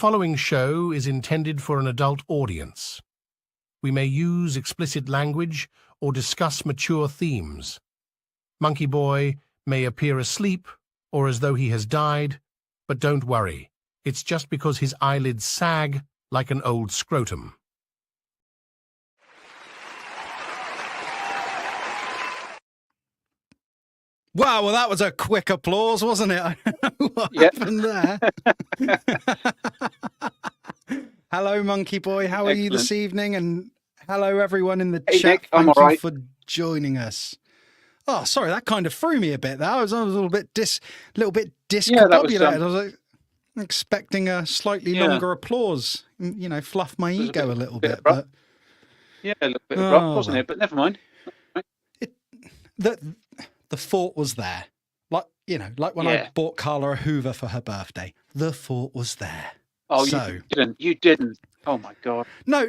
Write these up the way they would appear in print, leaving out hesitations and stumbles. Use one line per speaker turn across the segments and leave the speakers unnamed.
following show is intended for an adult audience. We may use explicit language or discuss mature themes. Monkeyboy may appear asleep or as though he has died, but don't worry, it's just because his eyelids sag like an old scrotum.
Wow, well, that was a quick applause, wasn't it? I don't know what happened there. Hello, Monkeyboy. How are you this evening? And hello, everyone in the chat.
Nick, I'm
Thank
all
you
right.
for joining us. Oh, sorry, that kind of threw me a bit there. I was a little bit discombobulated. I was like, expecting a slightly longer applause. You know, fluff my ego a little bit. But
yeah, a little bit abrupt, wasn't it? But never mind.
The thought was there. Like, you know, like when I bought Carla a Hoover for her birthday. The thought was there.
Oh,
so,
you didn't. Oh, my God.
No.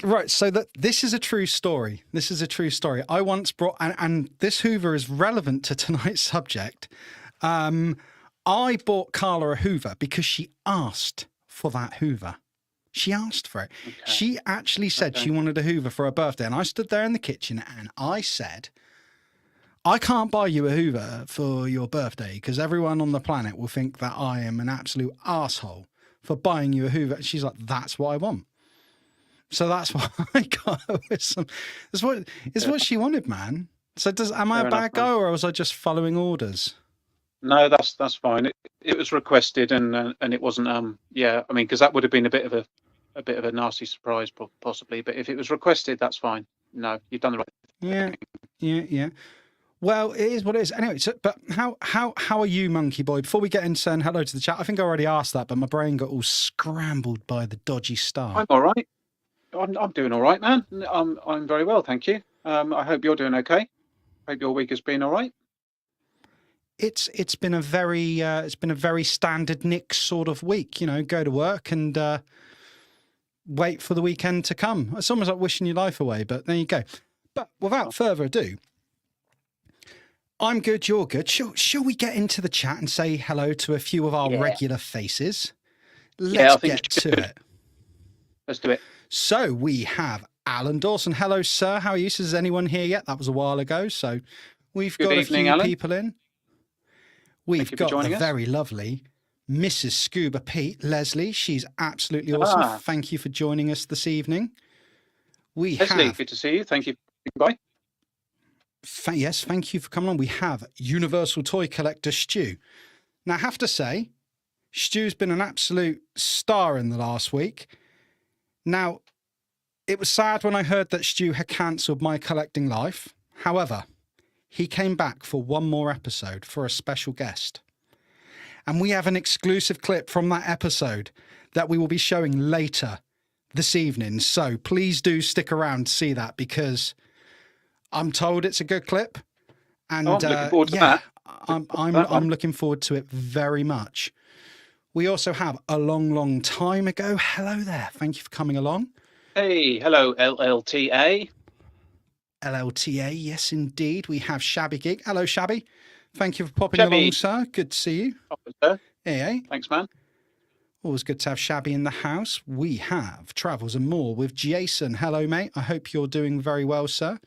Right, so this is a true story. This is a true story. I once brought, and this Hoover is relevant to tonight's subject. I bought Carla a Hoover because she asked for that Hoover. She asked for it. Okay. She actually said she wanted a Hoover for her birthday. And I stood there in the kitchen and I said, I can't buy you a Hoover for your birthday because everyone on the planet will think that I am an absolute asshole for buying you a Hoover. And she's like, that's what I want. So that's why I got her with some. It's what she wanted, man. So am I a bad guy or was I just following orders?
No, that's fine. It was requested and it wasn't. I mean, because that would have been a bit of a nasty surprise, possibly. But if it was requested, that's fine. No, you've done the right thing.
Yeah. Well, it is what it is. Anyway, but how are you, Monkeyboy? Before we get into saying hello to the chat, I think I already asked that, but my brain got all scrambled by the dodgy start.
I'm all right. I'm doing all right, man. I'm very well, thank you. I hope you're doing okay. Hope your week has been all right.
It's been a very standard Nick sort of week. You know, go to work and wait for the weekend to come. It's almost like wishing your life away, but there you go. But without further ado. I'm good, you're good. Shall we get into the chat and say hello to a few of our regular faces? Let's get to it.
Let's do it.
So we have Alan Dawson. Hello, sir. How are you? So is anyone here yet? That was a while ago. So we've got a few people in. We've got the very lovely Mrs. Scuba Pete, Leslie. She's absolutely awesome. Thank you for joining us this evening.
Leslie, good to see you. Thank you. Bye.
Yes, thank you for coming on. We have Universal Toy Collector Stu. Now, I have to say, Stu's been an absolute star in the last week. Now, it was sad when I heard that Stu had cancelled My Collecting Life. However, he came back for one more episode for a special guest. And we have an exclusive clip from that episode that we will be showing later this evening. So please do stick around to see that because I'm told it's a good clip, and
I'm looking forward to that.
I'm looking forward to it very much. We also have a long time ago. Hello there. Thank you for coming along.
Hey, hello, LLTA.
LLTA, yes, indeed. We have Shabby Geek. Hello, Shabby. Thank you for popping along, sir. Good to see you.
Hey. Thanks, man.
Always good to have Shabby in the house. We have Travels and More with Jason. Hello, mate. I hope you're doing very well, sir.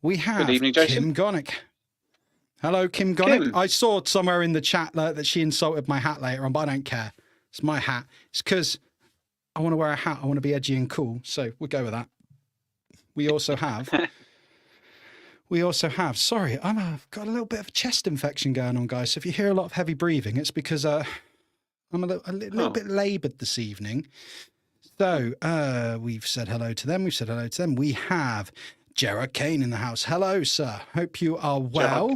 We have
Good evening, Jason.
Kim Gonick. Hello, Kim Gonick. I saw somewhere in the chat that she insulted my hat later on, but I don't care. It's my hat. It's because I want to wear a hat. I want to be edgy and cool. So we'll go with that. We also have... Sorry, I've got a little bit of a chest infection going on, guys. So if you hear a lot of heavy breathing, it's because I'm a little bit laboured this evening. So we've said hello to them. We have... Gerard Kane in the house. Hello, sir. Hope you are well.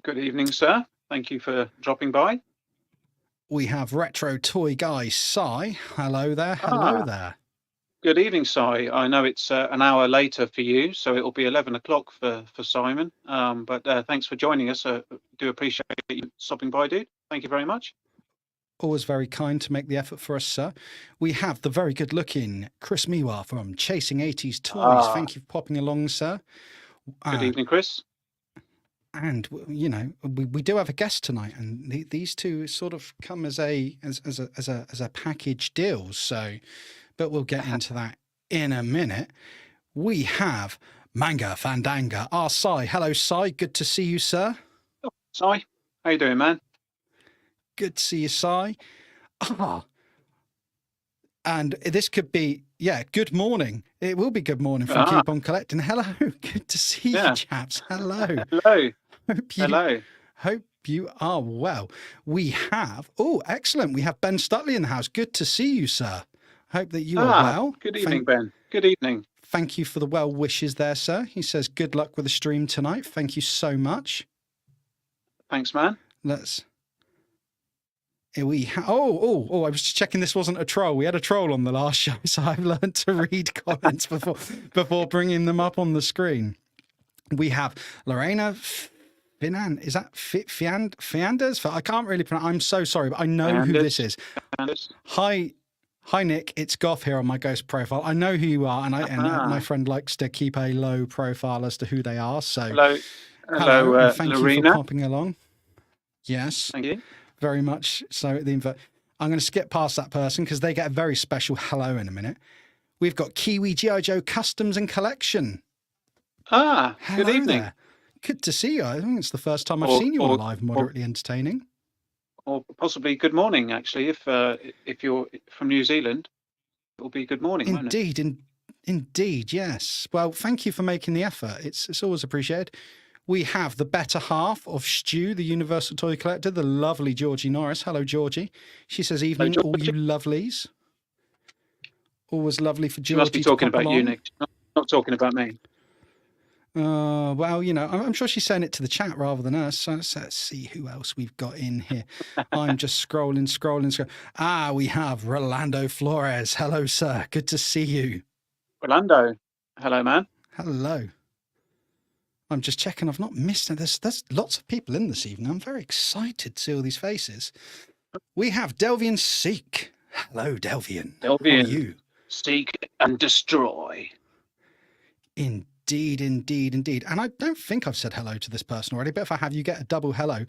Good evening, sir. Thank you for dropping by.
We have Retro Toy Guy Si. Hello there. Hello there.
Good evening, Si. I know it's an hour later for you, so it'll be 11 o'clock for Simon. But thanks for joining us. Do appreciate you stopping by, dude. Thank you very much.
Always very kind to make the effort for us, sir. We have the very good-looking Chris Miwa from Chasing 80s Toys. Thank you for popping along, sir.
Good evening, Chris.
And you know, we do have a guest tonight, and these two sort of come as a package deal. So, but we'll get into that in a minute. We have Manga Fandanga, our Sai. Hello, Sai. Good to see you, sir.
Oh, Sai, how you doing, man?
Good to see you, Sai. And this could be, good morning. It will be good morning from Keep On Collecting. Hello. Good to see you, chaps. Hello.
Hello.
Hope you are well. We have, excellent. We have Ben Stutley in the house. Good to see you, sir. Hope that you are well.
Good evening, Ben. Good evening.
Thank you for the well wishes there, sir. He says, good luck with the stream tonight. Thank you so much.
Thanks, man.
I was just checking this wasn't a troll. We had a troll on the last show, so I've learned to read comments before bringing them up on the screen. We have Lorena Finan. Is that Fianders? I can't really pronounce. I'm so sorry, but I know who this is. Hi, Nick. It's Goff here on my Ghost profile. I know who you are, and my friend likes to keep a low profile as to who they are. So hello, and thank
Lorena.
you for popping along. Yes.
Thank you.
Very much so. I'm going to skip past that person because they get a very special hello in a minute. We've got Kiwi G.I. Joe Customs and Collection.
Hello
good evening. There. Good to see you. I think it's the first time I've seen you on live, moderately entertaining.
Or possibly good morning, actually. If you're from New Zealand, it will be good morning.
Indeed,
won't it?
Indeed, yes. Well, thank you for making the effort. It's always appreciated. We have the better half of Stu, the Universal Toy Collector, the lovely Georgie Norris. Hello, Georgie. She says, evening,
hello,
all you lovelies. Always lovely for Georgie.
She must be talking about you, Nick. Not talking about me.
Well, you know, I'm sure she's saying it to the chat rather than us. So let's see who else we've got in here. I'm just scrolling. We have Rolando Flores. Hello, sir. Good to see you.
Rolando. Hello, man.
Hello. I'm just checking. I've not missed it. There's lots of people in this evening. I'm very excited to see all these faces. We have Delvian Seek. Hello, Delvian. How are you?
Seek and destroy.
Indeed. And I don't think I've said hello to this person already, but if I have, you get a double hello.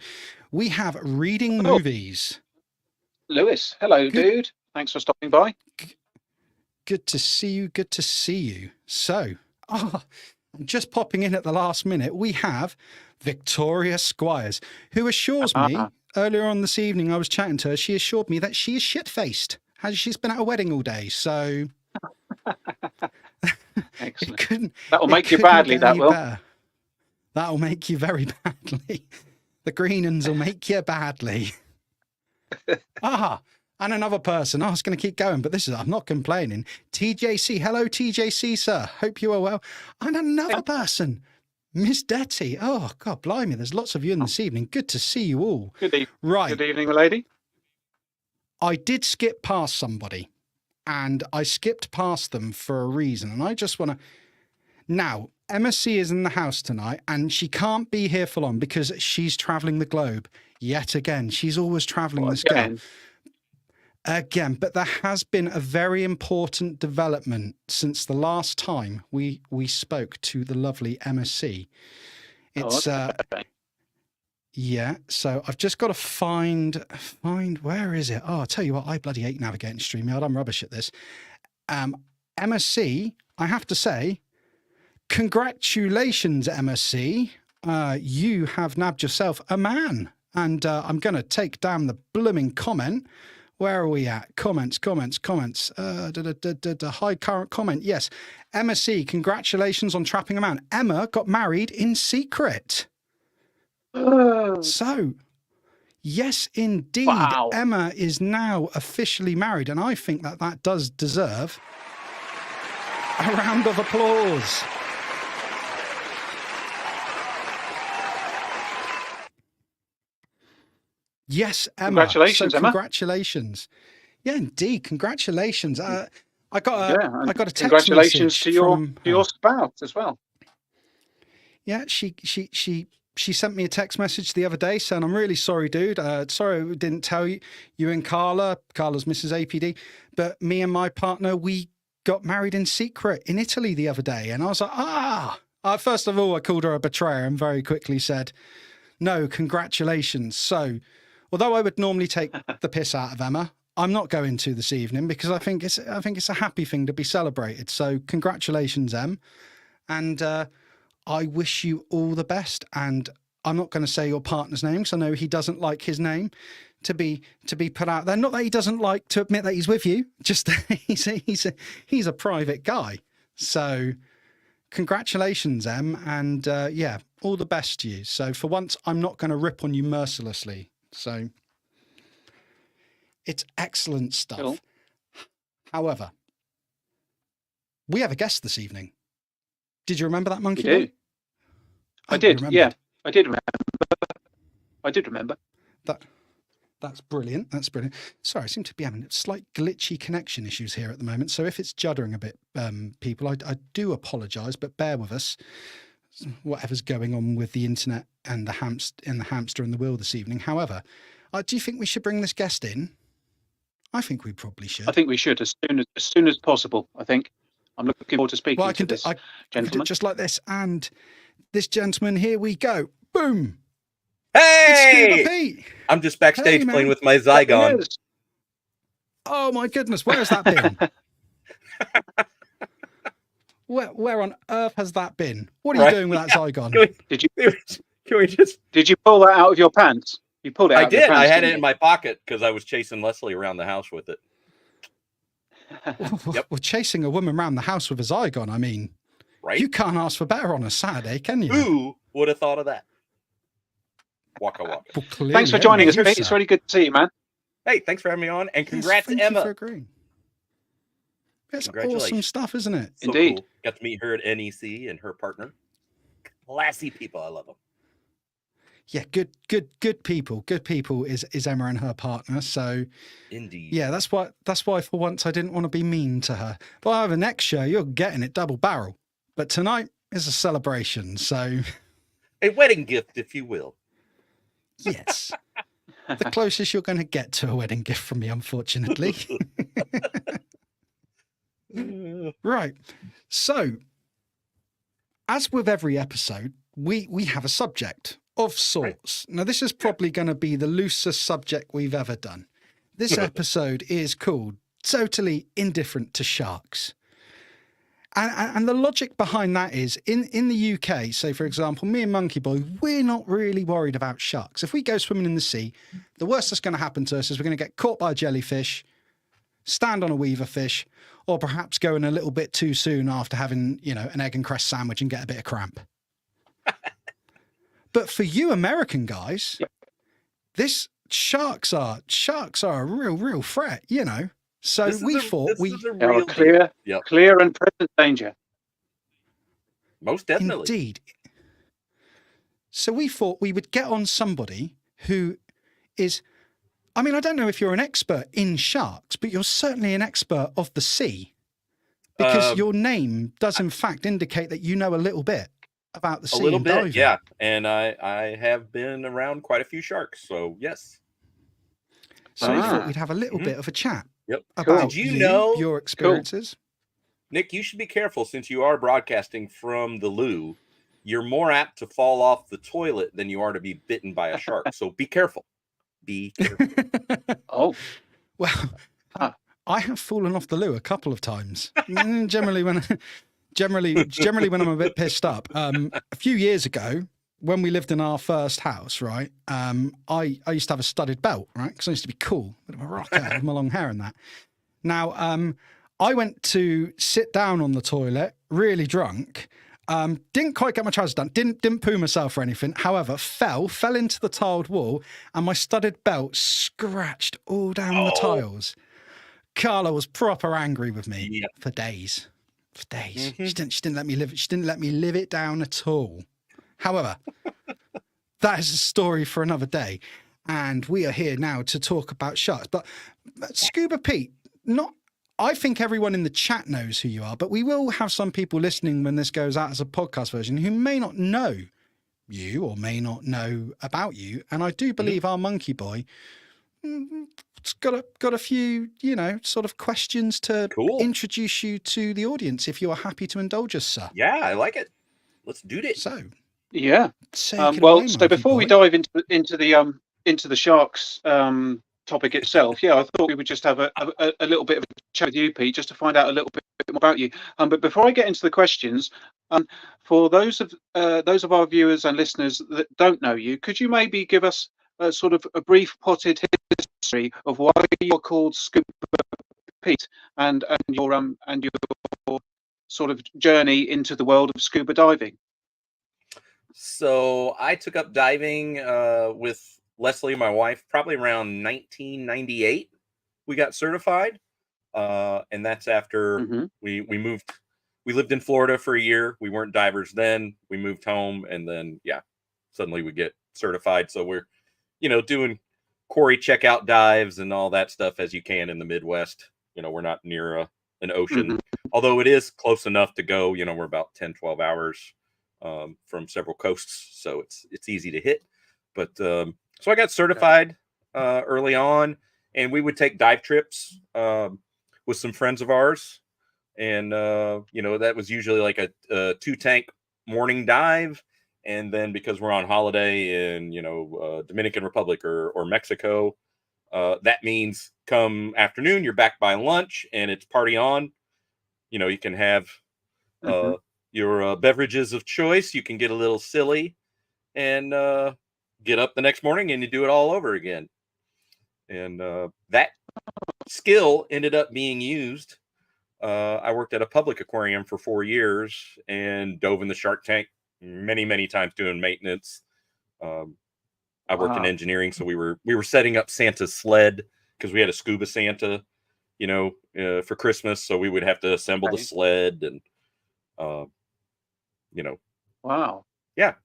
We have Reading Movies.
Lewis. Hello, dude. Thanks for stopping by.
Good to see you. So, just popping in at the last minute, we have Victoria Squires, who assures me, earlier on this evening, I was chatting to her, she assured me that she is shit-faced. She's been at a wedding all day, so...
Excellent. That'll make you badly, that will.
That'll make you very badly. The green uns will make you badly. And another person. I was going to keep going, but I'm not complaining. TJC. Hello, TJC, sir. Hope you are well. And another person. Miss Detty. Oh, God, blimey. There's lots of you in this evening. Good to see you all.
Good evening.
Right.
Good evening, lady.
I did skip past somebody, and I skipped past them for a reason. And I just want to... Now, Emma C is in the house tonight, and she can't be here for long because she's traveling the globe yet again. She's always traveling this girl. Again, but there has been a very important development since the last time we spoke to the lovely Emma C. It's so I've just got to find where is it? Oh, I'll tell you what, I bloody hate navigating StreamYard. I'm rubbish at this. Emma C, I have to say, congratulations, Emma C. You have nabbed yourself a man. And I'm going to take down the blooming comment. Where are we at? Comments. High current comment. Yes. Emma C, congratulations on trapping a man. Emma got married in secret. So, yes, indeed. Wow. Emma is now officially married. And I think that does deserve a round of applause. Yes, Emma.
Congratulations, Emma.
Congratulations. Yeah, indeed. Congratulations. I got a text
congratulations
message
to your spouse as well.
Yeah, she sent me a text message the other day saying, I'm really sorry, dude. Sorry we didn't tell you and Carla's Mrs. APD, but me and my partner, we got married in secret in Italy the other day. And I was like, First of all, I called her a betrayer and very quickly said, no, congratulations. So, although I would normally take the piss out of Emma, I'm not going to this evening because I think it's a happy thing to be celebrated. So, congratulations, Em. And I wish you all the best. And I'm not going to say your partner's name because I know he doesn't like his name to be put out there. Not that he doesn't like to admit that he's with you, just that he's a private guy. So congratulations, Em, and yeah, all the best to you. So for once, I'm not going to rip on you mercilessly. So it's excellent stuff.
Cool.
However, we have a guest this evening. Did you remember that, Monkey
You
Boy?
do. I did. Yeah, I did remember. I did remember.
That's brilliant. That's brilliant. Sorry, I seem to be having slight glitchy connection issues here at the moment. So if it's juddering a bit, people, I do apologise, but bear with us. Whatever's going on with the internet and the hamster and the wheel this evening. However, do you think we should bring this guest in? I think we probably should.
I think we should as soon as possible. I think I'm looking forward to speaking to this
I can do
gentleman.
it just like this, and this gentleman. Here we go. Boom.
Hey!
Scuba Pete.
I'm just backstage
Hey,
playing
man.
with my Zygon.
Yes.
Oh my goodness, where has that been? Where on earth has that been? What are you
Right,
doing with that
yeah.
Zygon?
Can we just?
Did you pull that out of your pants? You pulled it out
I
of your
did.
pants.
I had
didn't
it in
you?
my pocket because I was chasing Leslie around the house with it. Yep.
We're chasing a woman around the house with a Zygon. I mean,
Right?
you can't ask for better on a Saturday, can you?
Who would have thought of that? Waka waka.
Well, clearly,
Thanks for joining us,
you,
mate. It's
sir.
really good to see you, man.
Hey, thanks for having me on, and
Yes,
congrats,
thank you
Emma.
for agreeing. That's awesome
Congratulations.
stuff, isn't it?
So
Indeed.
cool. Got to meet her at NEC and her partner. Classy people. I love them.
Yeah, good people. Good people is Emma and her partner. So
Indeed.
yeah, that's why for once I didn't want to be mean to her. But however, next show you're getting it double barrel. But tonight is a celebration, so
A wedding gift, if you will.
yes. The closest you're going to get to a wedding gift from me, unfortunately. Right. So, as with every episode, we have a subject of sorts. Now, this is probably going to be the loosest subject we've ever done. This episode is called Totally Indifferent to Sharks. And the logic behind that is in the UK, so for example, me and Monkeyboy, we're not really worried about sharks. If we go swimming in the sea, the worst that's going to happen to us is we're going to get caught by a jellyfish, stand on a weaver fish, or perhaps go in a little bit too soon after having, an egg and cress sandwich and get a bit of cramp. But for you American guys, this sharks are a real threat, So
This is
we
a-
thought
this
we
is a
They are
real
clear,
deal. Yep.
clear and present danger.
Most definitely.
indeed. So we thought we would get on somebody who is, I mean, I don't know if you're an expert in sharks, but you're certainly an expert of the sea, because your name does in fact indicate that you know a little bit about the
A
sea.
little
and
bit,
diving.
yeah. And I have been around quite a few sharks, so yes.
So we
Ah.
thought we'd have a little
Mhm.
bit of a chat
Yep.
about
Did you know-
your experiences.
Nick, you should be careful since you are broadcasting from the loo. You're more apt to fall off the toilet than you are to be bitten by a shark. So be careful. Be careful.
Oh,
Well,
Ah.
I have fallen off the loo a couple of times. Generally when I'm a bit pissed up. A few years ago, when we lived in our first house, right? I used to have a studded belt, right? Because I used to be cool, bit of a rocker with my long hair and that. Now, I went to sit down on the toilet, really drunk. Didn't quite get my trousers done. Didn't poo myself or anything. However, fell into the tiled wall, and my studded belt scratched all down the tiles. Carla was proper angry with me
Yep.
for days. For days.
Mhm.
She didn't let me live it. She didn't let me live it down at all. However, that is a story for another day. And we are here now to talk about sharks. But Scuba Pete, I think everyone in the chat knows who you are, but we will have some people listening when this goes out as a podcast version who may not know you or may not know about you. And I do believe our Monkey Boy has got a few, sort of questions to
Cool.
introduce you to the audience if you are happy to indulge us, sir.
Yeah, I like it. Let's do it.
So,
Yeah.
take it
Well,
away,
so
Monkey
before we
Boy.
dive into the sharks topic itself, yeah, I thought we would just have a little bit of a chat with you, Pete, just to find out a little bit more about you. But before I get into the questions, for those of our viewers and listeners that don't know you, could you maybe give us a sort of a brief potted history of why you're called Scuba Pete and your sort of journey into the world of scuba diving?
So I took up diving with Leslie, my wife, probably around 1998. We got certified, and that's after
Mm-hmm.
we moved. We lived in Florida for a year. We weren't divers then. We moved home, and then suddenly we get certified. So we're doing quarry checkout dives and all that stuff as you can in the Midwest. We're not near an ocean,
Mm-hmm.
although it is close enough to go. We're about 10-12 hours from several coasts, so it's easy to hit. But so I got certified early on, and we would take dive trips with some friends of ours, and that was usually like a 2-tank morning dive. And then because we're on holiday in Dominican Republic or Mexico, that means come afternoon you're back by lunch and it's party on. You can have
Mm-hmm.
your beverages of choice. You can get a little silly and get up the next morning and you do it all over again. And that skill ended up being used. I worked at a public aquarium for 4 years and dove in the shark tank many, many times doing maintenance. I worked in
Wow.
engineering, so we were setting up Santa's sled because we had a scuba Santa, for Christmas. So we would have to assemble the
Okay.
sled and, uh, you know,
Wow.
yeah.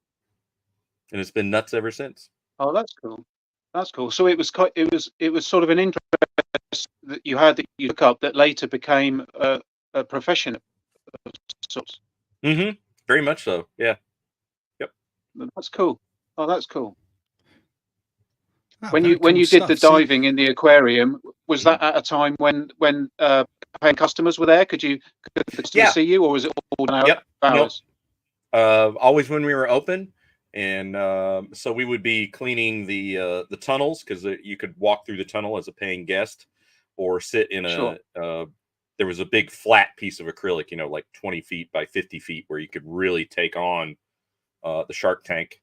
And it's been nuts ever since.
Oh, that's cool. That's cool. So it was sort of an interest that you had that you took up that later became a profession of sorts.
Mm-hmm. Very much so. Yeah. Yep.
That's cool. Oh, that's cool.
Oh,
When
very
you
cool
did the
stuff. See,
diving in the aquarium, was that at a time when paying customers were there? Could the customers
Yeah.
see you, or was it all done
Yep.
hours?
Always when we were open. And so we would be cleaning the tunnels because you could walk through the tunnel as a paying guest or sit in
Sure.
there was a big flat piece of acrylic, like 20 feet by 50 feet where you could really take on the shark tank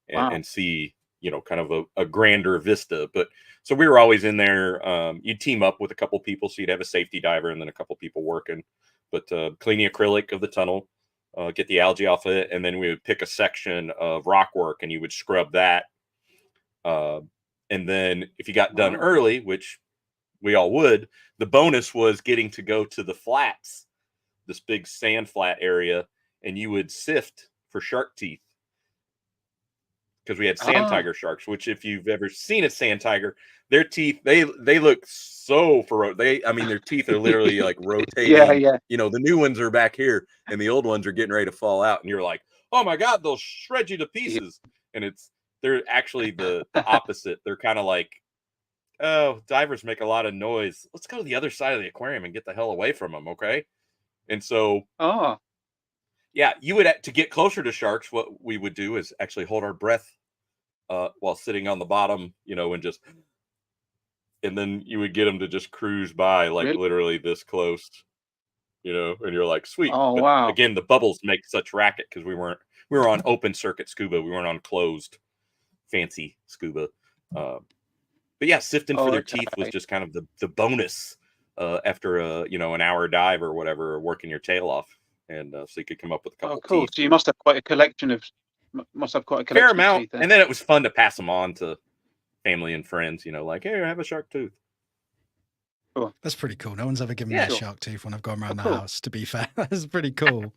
Wow.
and see, kind of a grander vista. But so we were always in there. You'd team up with a couple people. So you'd have a safety diver and then a couple people working, but cleaning acrylic of the tunnel. Get the algae off of it, and then we would pick a section of rock work and you would scrub that. And then if you got done
Wow.
early, which we all would, the bonus was getting to go to the flats, this big sand flat area, and you would sift for shark teeth. Because we had sand tiger sharks, which if you've ever seen a sand tiger, their teeth, they look so ferocious. Their teeth are literally like rotating.
Yeah.
The new ones are back here and the old ones are getting ready to fall out. And you're like, oh my God, they'll shred you to pieces. And they're actually the opposite. They're kind of like, oh, divers make a lot of noise. Let's go to the other side of the aquarium and get the hell away from them. Okay. And so,
Oh,
yeah, you would, to get closer to sharks, what we would do is actually hold our breath while sitting on the bottom, and then you would get them to just cruise by like
really?
literally this close, and you're like, sweet.
Oh,
But
wow.
again, the bubbles make such racket because we were on open circuit scuba. We weren't on closed fancy scuba. But yeah, sifting for their teeth was just kind of the bonus after an hour dive or whatever, or working your tail off. And so you could come up with a couple
Cool.
teeth.
So you must have quite a collection of
Fair amount.
teeth then.
And then it was fun to pass them on to family and friends, like, hey, I have a shark tooth.
Cool.
That's pretty cool. No one's ever given me a shark tooth when I've gone around the
cool.
house, to be fair. That's pretty cool.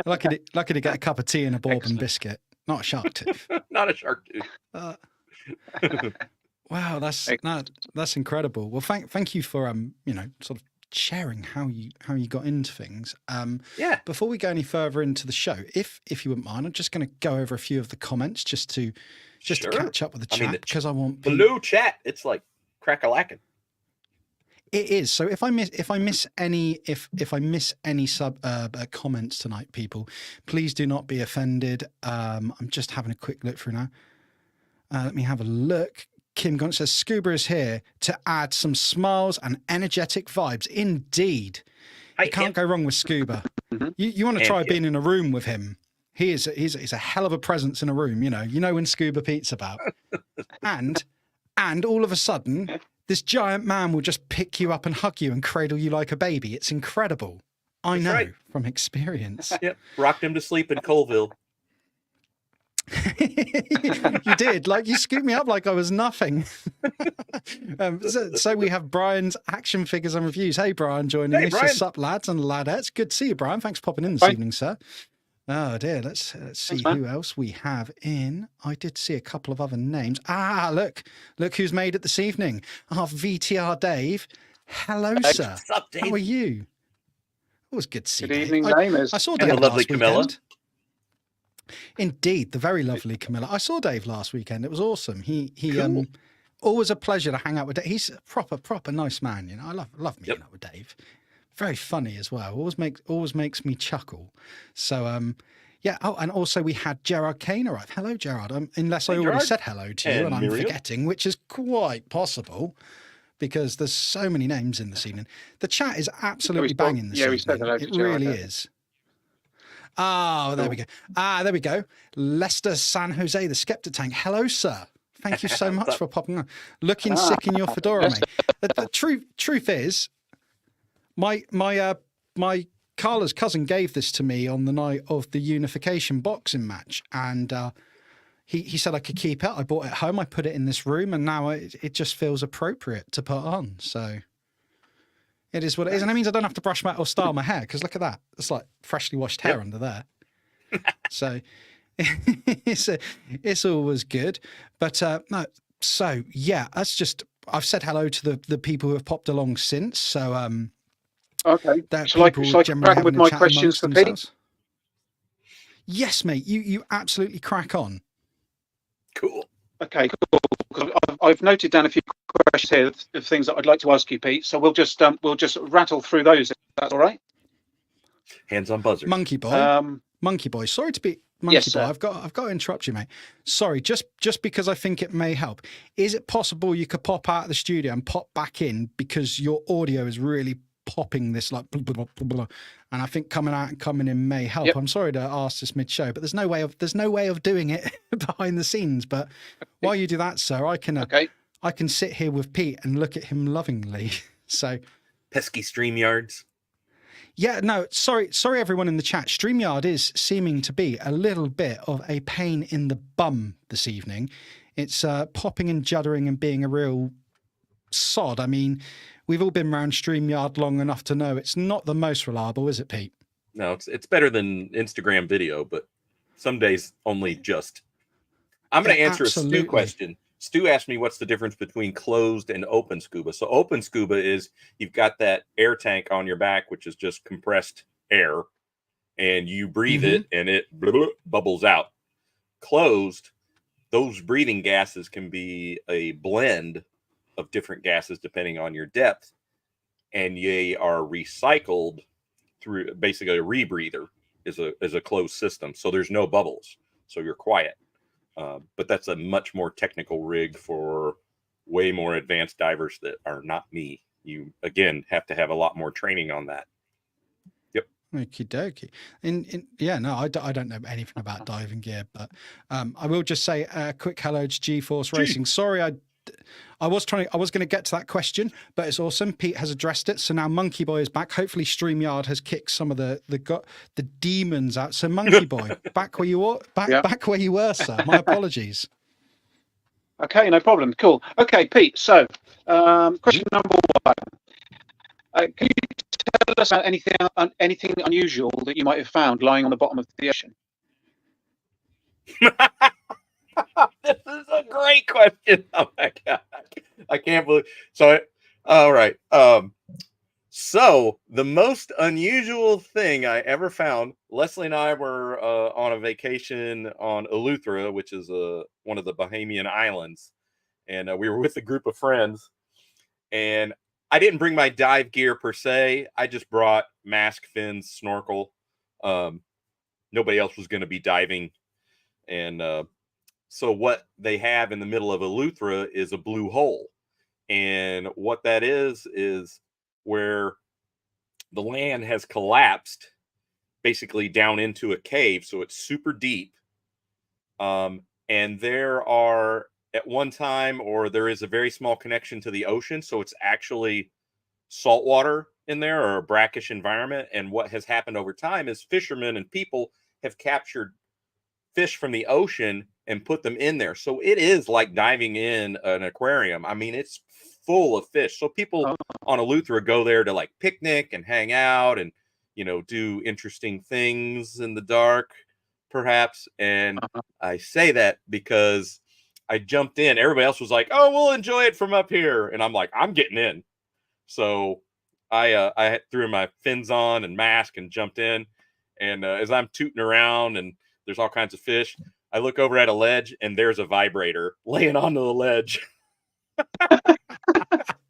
Lucky to get a cup of tea and a bourbon biscuit, not a shark tooth.
Not a shark tooth.
Wow, that's incredible. Well, thank you for sort of sharing how you got into things.
Yeah.
Before we go any further into the show, if you wouldn't mind, I'm just going to go over a few of the comments just to catch up with the chat because I want
blue chat. It's like crack-a-lacking.
it is. So if I miss any sub comments tonight, people, please do not be offended. I'm just having a quick look through now. Let me have a look. Kim Gaunt says Scuba is here to add some smiles and energetic vibes. Indeed,
Hi,
you can't go wrong with Scuba. You want to try being in a room with him. He's a hell of a presence in a room. You know when Scuba Pete's about, and all of a sudden, this giant man will just pick you up and hug you and cradle you like a baby. It's incredible. I know from experience.
Yep, rocked him to sleep in Colville.
You did, like you scooped me up like I was nothing. So we have Brian's action figures and reviews. Hey Brian, joining us.
Brian.
What's up, lads and ladettes? Good to see you, Brian. Thanks for popping in this evening, sir. Oh dear, let's see who else we have in. I did see a couple of other names. Look who's made it this evening. Our VTR Dave. Hello, sir.
What's up, Dave?
How are you? Always good to see you.
Good evening,
Dave.
gamers.
I saw
And
Dave
the lovely
last
Camilla.
weekend. Indeed, the very lovely Camilla. I saw Dave last weekend. It was awesome. He
Cool.
Always a pleasure to hang out with Dave. He's a proper nice man. I love meeting up with Dave. Very funny as well. Always makes me chuckle. So yeah. Oh, and also we had Gerard Kane arrive. Hello, Gerard. Unless I already
Gerard.
said hello to you and I'm
Miriam.
forgetting, which is quite possible because there's so many names in this evening. The chat is absolutely banging this evening.
we said hello to
It
Gerard,
really
yeah.
is. Oh, there we go. There we go. Leicester San Jose, the Skeptic Tank. Hello, sir. Thank you so much for popping on. Looking sick in your fedora, mate. The truth is, my Carla's cousin gave this to me on the night of the unification boxing match, and he said I could keep it. I brought it home. I put it in this room, and now it just feels appropriate to put on. So it is what it is, and it means I don't have to brush my or style my hair because look at that. It's like freshly washed hair under there. So it's always good. But no, so yeah, that's just I've said hello to the people who have popped along since. So
Okay.
that
Shall I
people
crack
generally
on with
having a
my
chat
questions
amongst
for Pete?
themselves. Yes, mate. You absolutely crack on.
Cool.
Okay, cool. I've noted down a few questions here of things that I'd like to ask you, Pete. So we'll just rattle through those. If that's all right.
Hands on buzzer.
Monkey boy. Monkey boy. Sorry to be Monkey
Yes,
boy.
sir.
I've got to interrupt you, mate. Sorry, just because I think it may help. Is it possible you could pop out of the studio and pop back in because your audio is really popping this like blah, blah, blah, blah, and I think coming out and coming in may help.
Yep.
I'm sorry to ask this mid-show, but there's no way of doing it behind the scenes. But while you do that, sir, I can sit here with Pete and look at him lovingly. So
Pesky StreamYards.
yeah, no, sorry everyone in the chat. StreamYard is seeming to be a little bit of a pain in the bum this evening. It's popping and juddering and being a real sod. I mean, we've all been around StreamYard long enough to know it's not the most reliable, is it, Pete?
No, it's better than Instagram video, but some days only just. I'm going to answer
absolutely.
a Stu question. Stu asked me what's the difference between closed and open scuba. So open scuba is you've got that air tank on your back, which is just compressed air, and you breathe it and it bubbles out. Closed, those breathing gases can be a blend of different gases depending on your depth, and they are recycled through basically a rebreather is a closed system. So there's no bubbles. So you're quiet. But that's a much more technical rig for way more advanced divers that are not me. You, again, have to have a lot more training on that. Yep.
Okie dokie. Yeah, no, I don't know anything about diving gear, but I will just say a quick hello to GeForce Racing. Sorry, I was going to get to that question, but it's awesome. Pete has addressed it. So now Monkey Boy is back. Hopefully StreamYard has kicked some of the demons out. So Monkey Boy, back where you were, back where you were, sir. My apologies.
Okay, no problem. Cool. Okay, Pete. So, question number one. Can you tell us about anything unusual that you might have found lying on the bottom of the ocean?
This is a great question. Oh my god, I can't believe. So, all right. So the most unusual thing I ever found. Leslie and I were on a vacation on Eleuthera, which is one of the Bahamian islands, and we were with a group of friends. And I didn't bring my dive gear per se. I just brought mask, fins, snorkel. Nobody else was going to be diving. And so what they have in the middle of Eleuthera is a blue hole. And what that is where the land has collapsed basically down into a cave. So it's super deep. And there are at one time, or there is a very small connection to the ocean. So it's actually salt water in there, or a brackish environment. And what has happened over time is fishermen and people have captured fish from the ocean and put them in there. So it is like diving in an aquarium. I mean, it's full of fish. So people on Eleuthera go there to like picnic and hang out and, you know, do interesting things in the dark, perhaps. And I say that because I jumped in. Everybody else was like, "Oh, we'll enjoy it from up here," and I'm like, "I'm getting in." So I threw my fins on and mask and jumped in. And as I'm tooting around and there's all kinds of fish, I look over at a ledge and there's a vibrator laying onto the ledge.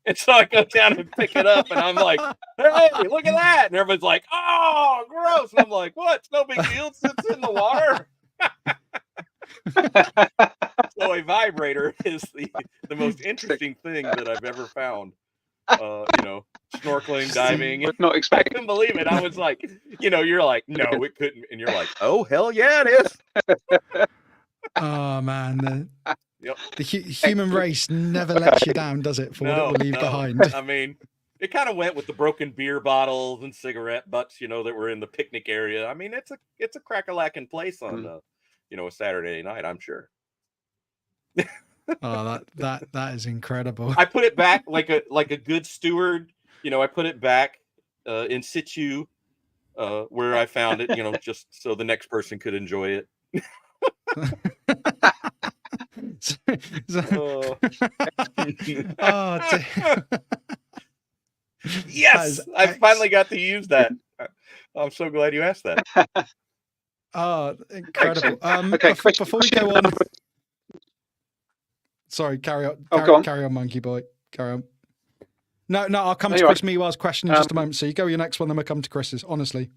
And so I go down and pick it up and I'm like, "Hey, look at that!" And everybody's like, "Oh, gross!" And I'm like, "What? It's no big deal. It's in the water." So a vibrator is the most interesting thing that I've ever found. You know, snorkeling, diving.
Would not
I
expect.
couldn't believe it. I was like, you know, you're like, "No, it couldn't," and you're like, "Oh, hell yeah, it is."
Oh man,
Yep.
the human race never lets you down, does it? For what it will leave behind.
I mean, it kind of went with the broken beer bottles and cigarette butts, you know, that were in the picnic area. I mean, it's a crack-a-lackin' place on you know, a Saturday night, I'm sure.
Oh, that is incredible.
I put it back like a good steward. You know, I put it back in situ where I found it, you know, just so the next person could enjoy it.
Oh,
Yes, I finally got to use that. I'm so glad you asked that.
Oh, incredible.
Okay,
before we go on, sorry, carry on.
Go on.
Carry on, Monkey Boy. Carry on. No, I'll come
No,
to
you're
Chris Meewell's question in just a moment. So you go your next one, then we'll come to Chris's. Honestly.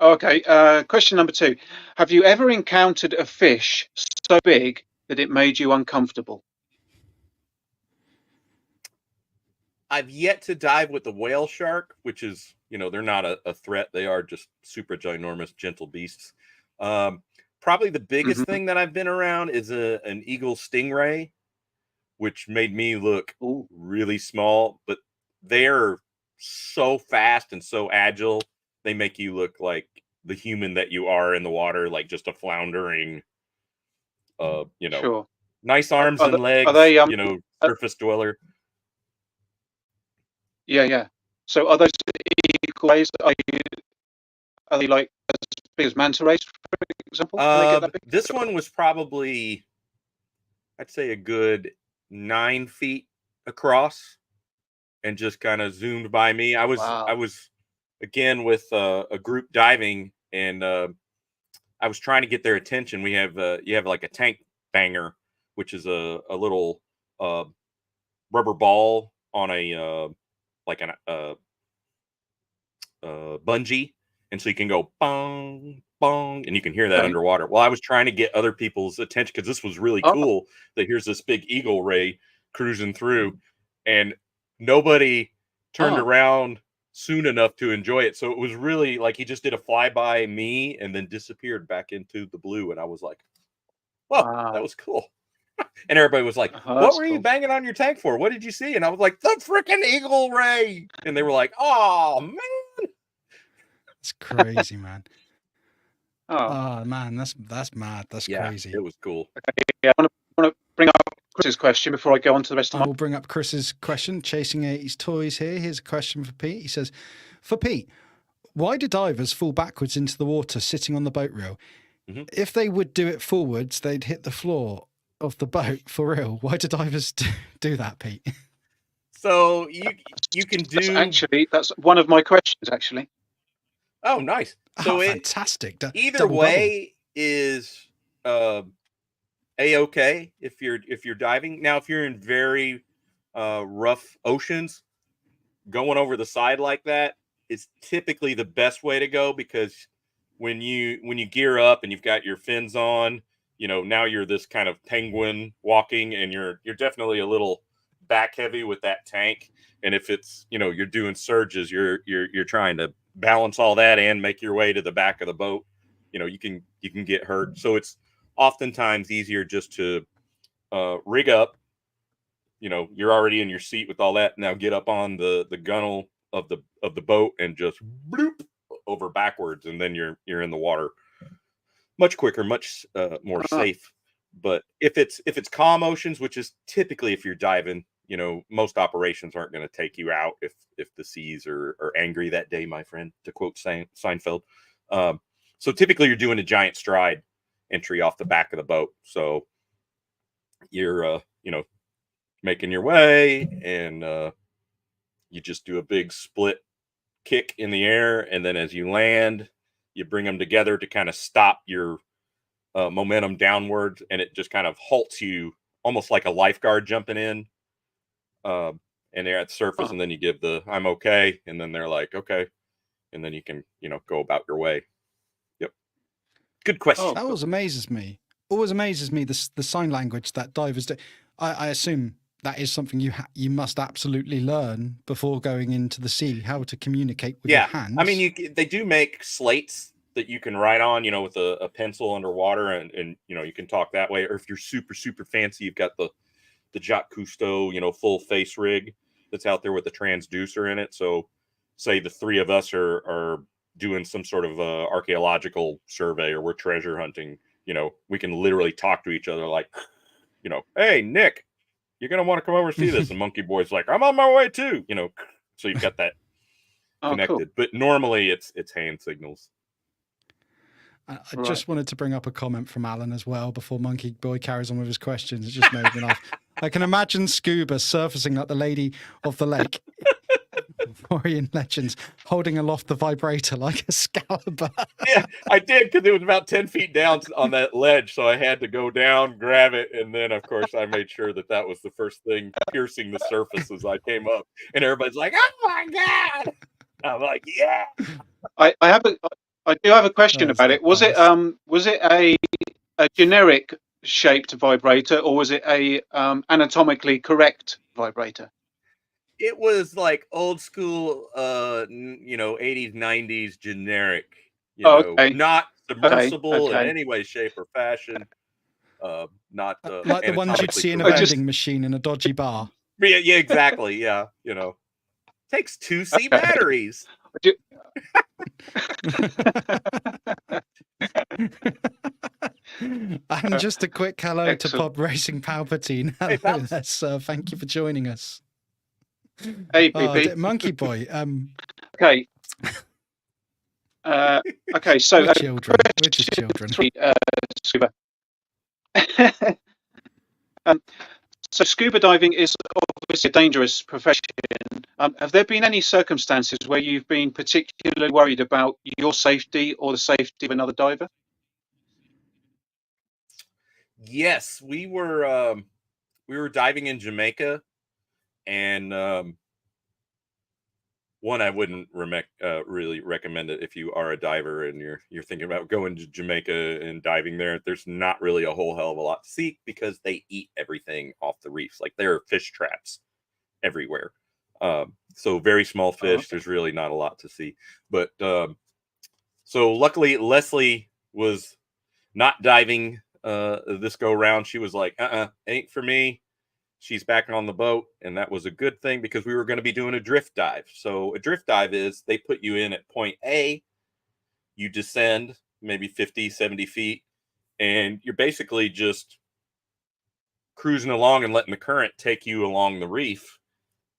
Okay, question number 2. Have you ever encountered a fish so big that it made you uncomfortable?
I've yet to dive with the whale shark, which is, you know, they're not a threat. They are just super ginormous, gentle beasts. Probably the biggest thing that I've been around is an eagle stingray, which made me look really small, but they're so fast and so agile. They make you look like the human that you are in the water, like just a floundering, you know, nice arms and legs,
are they,
you know, surface dweller.
Yeah. So are those eagle rays? Are they like as big as manta rays, for example? Can they get that big?
This one was probably, I'd say, a good 9 feet across, and just kind of zoomed by me. I was again with a group diving, and I was trying to get their attention. We have you have like a tank banger, which is a little rubber ball on a like a bungee, and so you can go bong bong, and you can hear that underwater. Well, I was trying to get other people's attention because this was really cool. That here's this big eagle ray cruising through, and nobody turned around soon enough to enjoy it. So it was really like he just did a flyby me and then disappeared back into the blue, and I was like, "Well, that was cool." And everybody was like, "What were you banging on your tank for? What did you see?" And I was like, "The freaking eagle ray." And they were like, "Oh man,
it's crazy, man." Oh man, that's mad. That's crazy.
It was cool.
Okay, yeah, I want to bring up Chris's question before I go on to the rest of
I will bring up Chris's question. Chasing 80s toys here. Here's a question for Pete. He says, "For Pete, why do divers fall backwards into the water sitting on the boat reel? If they would do it forwards, they'd hit the floor of the boat for real. Why do divers do that, Pete?"
So you can do
that's one of my questions actually.
Oh, nice. So
fantastic.
Either way is a-okay if you're diving. Now, if you're in very rough oceans, going over the side like that is typically the best way to go, because when you gear up and you've got your fins on, now you're this kind of penguin walking, and you're definitely a little back heavy with that tank. And if it's, you're doing surges, you're trying to balance all that and make your way to the back of the boat, you can get hurt. So it's oftentimes easier just to rig up. You're already in your seat with all that. Now get up on the gunnel of the boat and just bloop over backwards, and then you're in the water much quicker, much more safe. But if it's calm oceans, which is typically, if you're diving, most operations aren't going to take you out if the seas are angry that day, my friend, to quote Seinfeld. So typically you're doing a giant stride entry off the back of the boat. So you're making your way, and you just do a big split kick in the air, and then as you land, you bring them together to kind of stop your momentum downward, and it just kind of halts you, almost like a lifeguard jumping in, and they're at the surface, and then you give the "I'm okay," and then they're like, "Okay," and then you can go about your way. Yep. Good question.
That always amazes me. Always amazes me, the sign language that divers do. I assume that is something you must absolutely learn before going into the sea, how to communicate with your hands.
I mean, they do make slates that you can write on, with a pencil underwater, and you can talk that way. Or if you're super, super fancy, you've got the Jacques Cousteau, full face rig that's out there with the transducer in it. So say the three of us are doing some sort of archaeological survey, or we're treasure hunting, we can literally talk to each other like, "Hey, Nick, you're going to want to come over and see this." And Monkeyboy's like, "I'm on my way too," so you've got that connected. Cool. But normally it's hand signals.
I just wanted to bring up a comment from Alan as well before Monkeyboy carries on with his questions. It just made me laugh. I can imagine Scuba surfacing like the Lady of the Lake, Warrior Legends, holding aloft the vibrator like Excalibur.
Yeah, I did, because it was about 10 feet down on that ledge, so I had to go down, grab it, and then, of course, I made sure that was the first thing piercing the surface as I came up, and everybody's like, "Oh my God!" I'm like, "Yeah."
I do have a question about it. Was it a generic shaped vibrator, or was it a anatomically correct vibrator?
It was like old school, 80s, 90s generic, not submersible in any way, shape, or fashion. Not
like the ones you'd see in a vending machine in a dodgy bar.
Yeah, exactly. Yeah, takes 2C batteries.
And just a quick hello to Pod Racing Palpatine. Hello there, sir. Thank you for joining us.
Hey, PP.
Monkeyboy.
Okay. Okay, so
we're children. We're just children.
Scuba. So scuba diving is obviously a dangerous profession. Have there been any circumstances where you've been particularly worried about your safety or the safety of another diver?
Yes, we were diving in Jamaica, and one, I wouldn't really recommend it if you are a diver and you're thinking about going to Jamaica and diving there. There's not really a whole hell of a lot to see, because they eat everything off the reefs. Like, there are fish traps everywhere. So very small fish. Okay. There's really not a lot to see. But so luckily Leslie was not diving this go round. She was like, ain't for me. She's back on the boat, and that was a good thing, because we were going to be doing a drift dive. So a drift dive is, they put you in at point A, you descend maybe 50, 70 feet, and you're basically just cruising along and letting the current take you along the reef.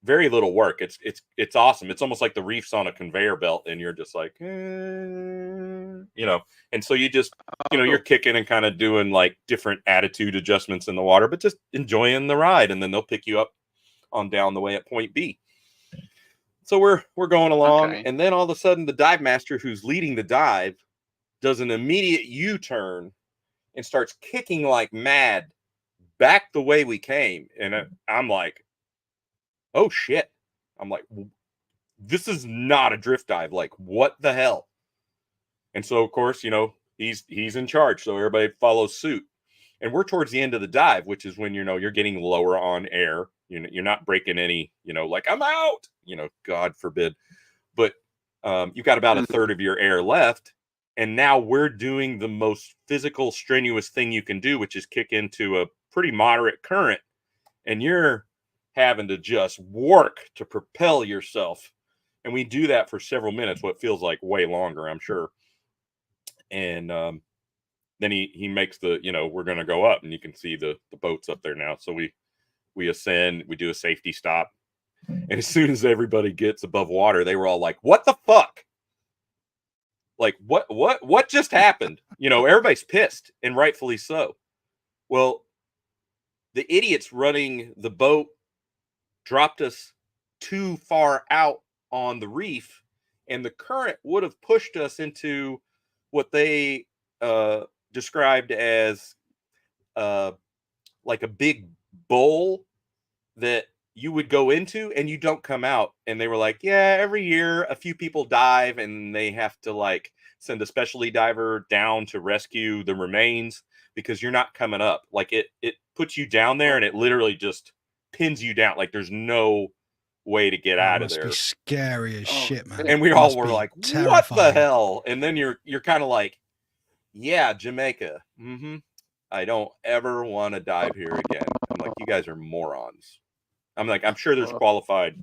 Very little work. It's awesome. It's almost like the reef's on a conveyor belt, and you're just like, and so you just, you're kicking and kind of doing like different attitude adjustments in the water, but just enjoying the ride. And then they'll pick you up on down the way at point B. So we're going along, and then all of a sudden the dive master who's leading the dive does an immediate U-turn and starts kicking like mad back the way we came. And I'm like, oh shit. I'm like, this is not a drift dive. Like, what the hell? And so, of course, he's in charge. So everybody follows suit. And we're towards the end of the dive, which is when, you're getting lower on air. You're not breaking any, like, I'm out, God forbid. But you've got about a third of your air left. And now we're doing the most physical, strenuous thing you can do, which is kick into a pretty moderate current. And you're having to just work to propel yourself. And we do that for several minutes, what feels like way longer, I'm sure. And then he makes the, we're going to go up, and you can see the boats up there now. So we ascend, we do a safety stop. And as soon as everybody gets above water, they were all like, what the fuck? Like, what just happened? Everybody's pissed, and rightfully so. Well, the idiots running the boat dropped us too far out on the reef, and the current would have pushed us into what they described as like a big bowl that you would go into and you don't come out. And they were like, yeah, every year a few people dive and they have to like send a specialty diver down to rescue the remains because you're not coming up. Like it puts you down there and it literally just pins you down. Like there's no way to get out of there.
Must be scary as shit, man.
And we all were like, what the hell? And then you're kind of like, yeah, Jamaica. I don't ever want to dive here again. I'm like, you guys are morons. I'm like, I'm sure there's qualified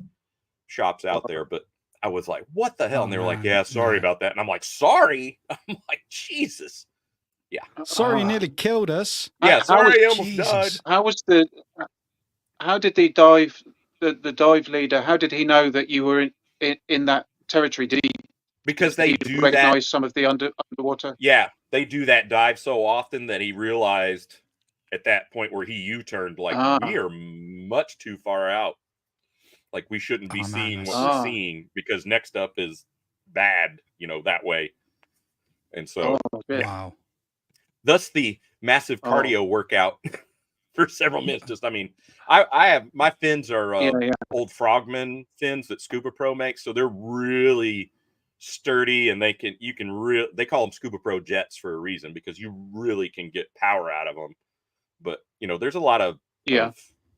shops out there, but I was like, what the hell? And they were like, yeah, sorry about that. And I'm like, sorry? I'm like, Jesus. Yeah.
Sorry, you nearly killed us.
Yeah, sorry, I almost died.
How did the dive leader, how did he know that you were in that territory? Did he?
Because they do
recognize some of the underwater.
Yeah, they do that dive so often that he realized at that point where he U-turned, like we are much too far out. Like we shouldn't be seeing what we're seeing because next up is bad, that way. And so,
wow.
Thus the massive cardio workout for several minutes. Just, I have my fins are old Frogman fins that Scuba Pro makes, so they're really sturdy, and they call them Scuba Pro jets for a reason, because you really can get power out of them. But there's a lot of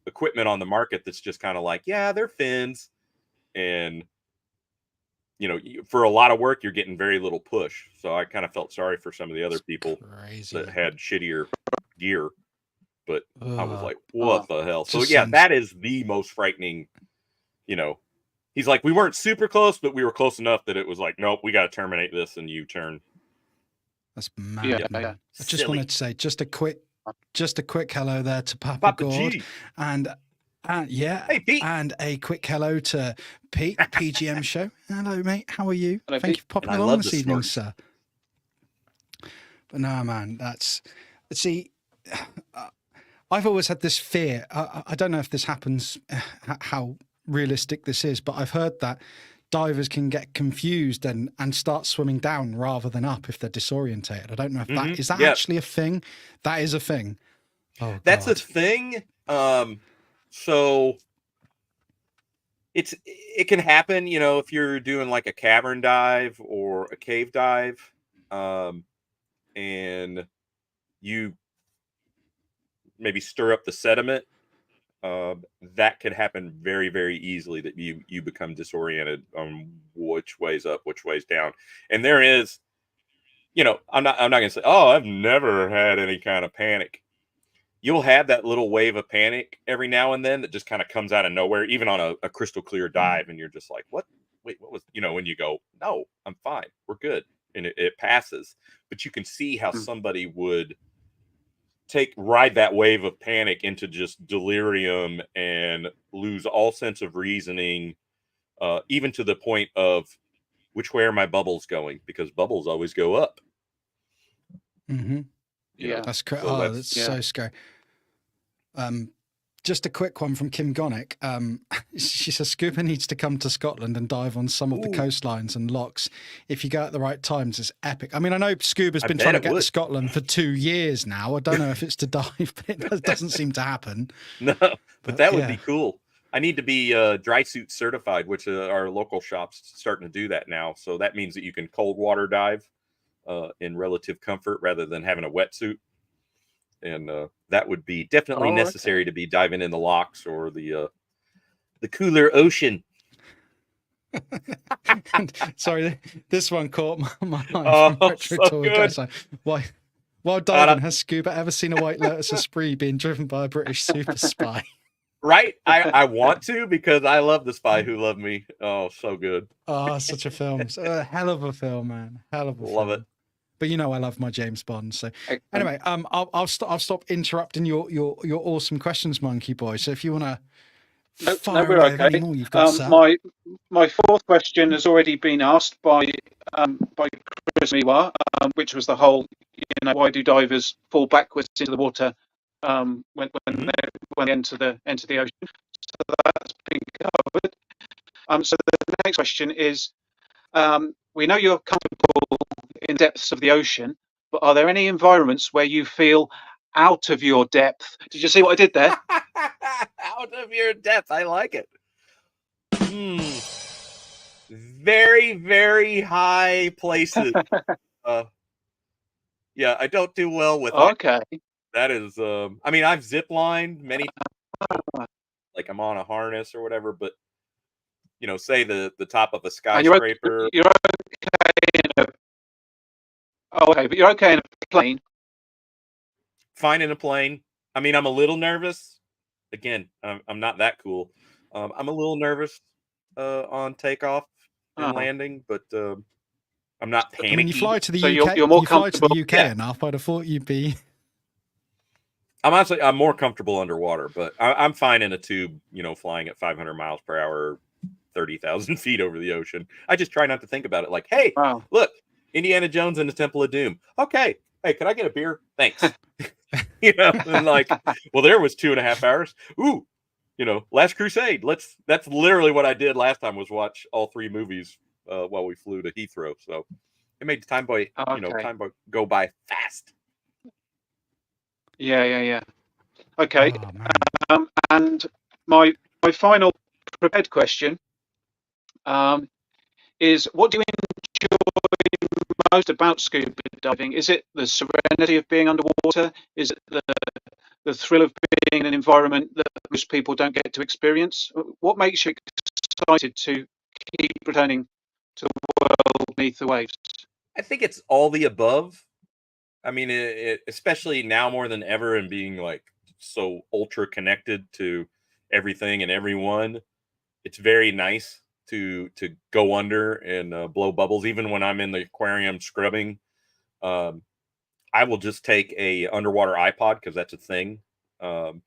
equipment on the market that's just kind of like, yeah, they're fins, and for a lot of work you're getting very little push. So I kind of felt sorry for some of the other people that had shittier gear, but I was like, what the hell? So yeah, that is the most frightening. He's like, we weren't super close, but we were close enough that it was like, nope, we got to terminate this and U-turn.
That's mad. Yeah. I just wanted to say just a quick hello there to Papa Gord,
G.
and
hey, Pete.
And a quick hello to Pete, PGM show. Hello, mate. How are you?
Hello,
Thank
Pete.
you for popping along this evening, sir. But no, man, I've always had this fear. I don't know if this happens, how realistic this is, but I've heard that divers can get confused and start swimming down rather than up if they're disorientated. I don't know if that is that actually a thing. That is a thing. Oh,
that's a thing. So it can happen, if you're doing like a cavern dive or a cave dive, and you maybe stir up the sediment. That could happen very, very easily, that you become disoriented on which way's up, which way's down. And there is, I'm not going to say, oh, I've never had any kind of panic. You'll have that little wave of panic every now and then that just kind of comes out of nowhere, even on a crystal clear dive. And you're just like, what? Wait, what was, when you go, no, I'm fine. We're good. And it passes. But you can see how somebody would ride that wave of panic into just delirium and lose all sense of reasoning, even to the point of which way are my bubbles going? Because bubbles always go up.
Mm-hmm.
Yeah,
that's correct. So that's so scary. Just a quick one from Kim Gonick. She says Scuba needs to come to Scotland and dive on some of the coastlines and locks. If you go at the right times, it's epic. I know Scuba's been trying to get to Scotland for 2 years now. I don't know if it's to dive, but it doesn't seem to happen.
No, but that would be cool. I need to be dry suit certified, which our local shops starting to do that now. So that means that you can cold water dive in relative comfort rather than having a wetsuit. And that would be definitely necessary to be diving in the locks or the cooler ocean.
Sorry, this one caught my eye
Oh,
from Retro
so
Tour
good.
guys. Like, why? While diving, has Scuba ever seen a White Lotus Esprit being driven by a British super spy?
Right? I want to, because I love The Spy Who Loved Me. Oh, so good.
Oh, such a film. A hell of a film, man. Hell of a
Love
film.
it.
But you know I love my James Bond. So
Excellent.
anyway, I'll stop interrupting your awesome questions, Monkey Boy. So if you want to fire
we're
away with any
okay.
more you've got, sir.
My fourth question has already been asked by Chris Miwa, which was the whole, why do divers fall backwards into the water when they enter the ocean? So that's been covered. So the next question is, we know you're comfortable in depths of the ocean, but are there any environments where you feel out of your depth? Did you see what I did there?
Out of your depth. I like it. Very, very high places. Yeah, I don't do well with
Okay.
that. Is I mean, I've zip lined many times, like I'm on a harness or whatever, but say the top of a
And
skyscraper.
you're okay in but you're okay in a plane.
Fine in a plane. I mean, I'm a little nervous. Again, I'm not that cool. I'm a little nervous on takeoff and landing, but I'm not panicking.
I mean, you fly to the
So
UK.
you're more
you fly to the UK
Yeah.
enough. I'd have thought you'd be.
I'm more comfortable underwater, but I'm fine in a tube. Flying at 500 miles per hour, 30,000 feet over the ocean. I just try not to think about it. Like, hey, look, Indiana Jones and the Temple of Doom. Okay, hey, can I get a beer? Thanks. And like, well, there was 2.5 hours. Ooh, Last Crusade. That's literally what I did last time, was watch all 3 movies while we flew to Heathrow. So it made time go by fast.
Yeah. Okay. And my final prepared question is, what do you enjoy most about scuba diving? Is it the serenity of being underwater? Is it the thrill of being in an environment that most people don't get to experience? What makes you excited to keep returning to the world beneath the waves?
I think it's all the above. I mean, especially now more than ever, and being like so ultra connected to everything and everyone, it's very nice to go under and blow bubbles. Even when I'm in the aquarium scrubbing, I will just take a underwater iPod, because that's a thing, and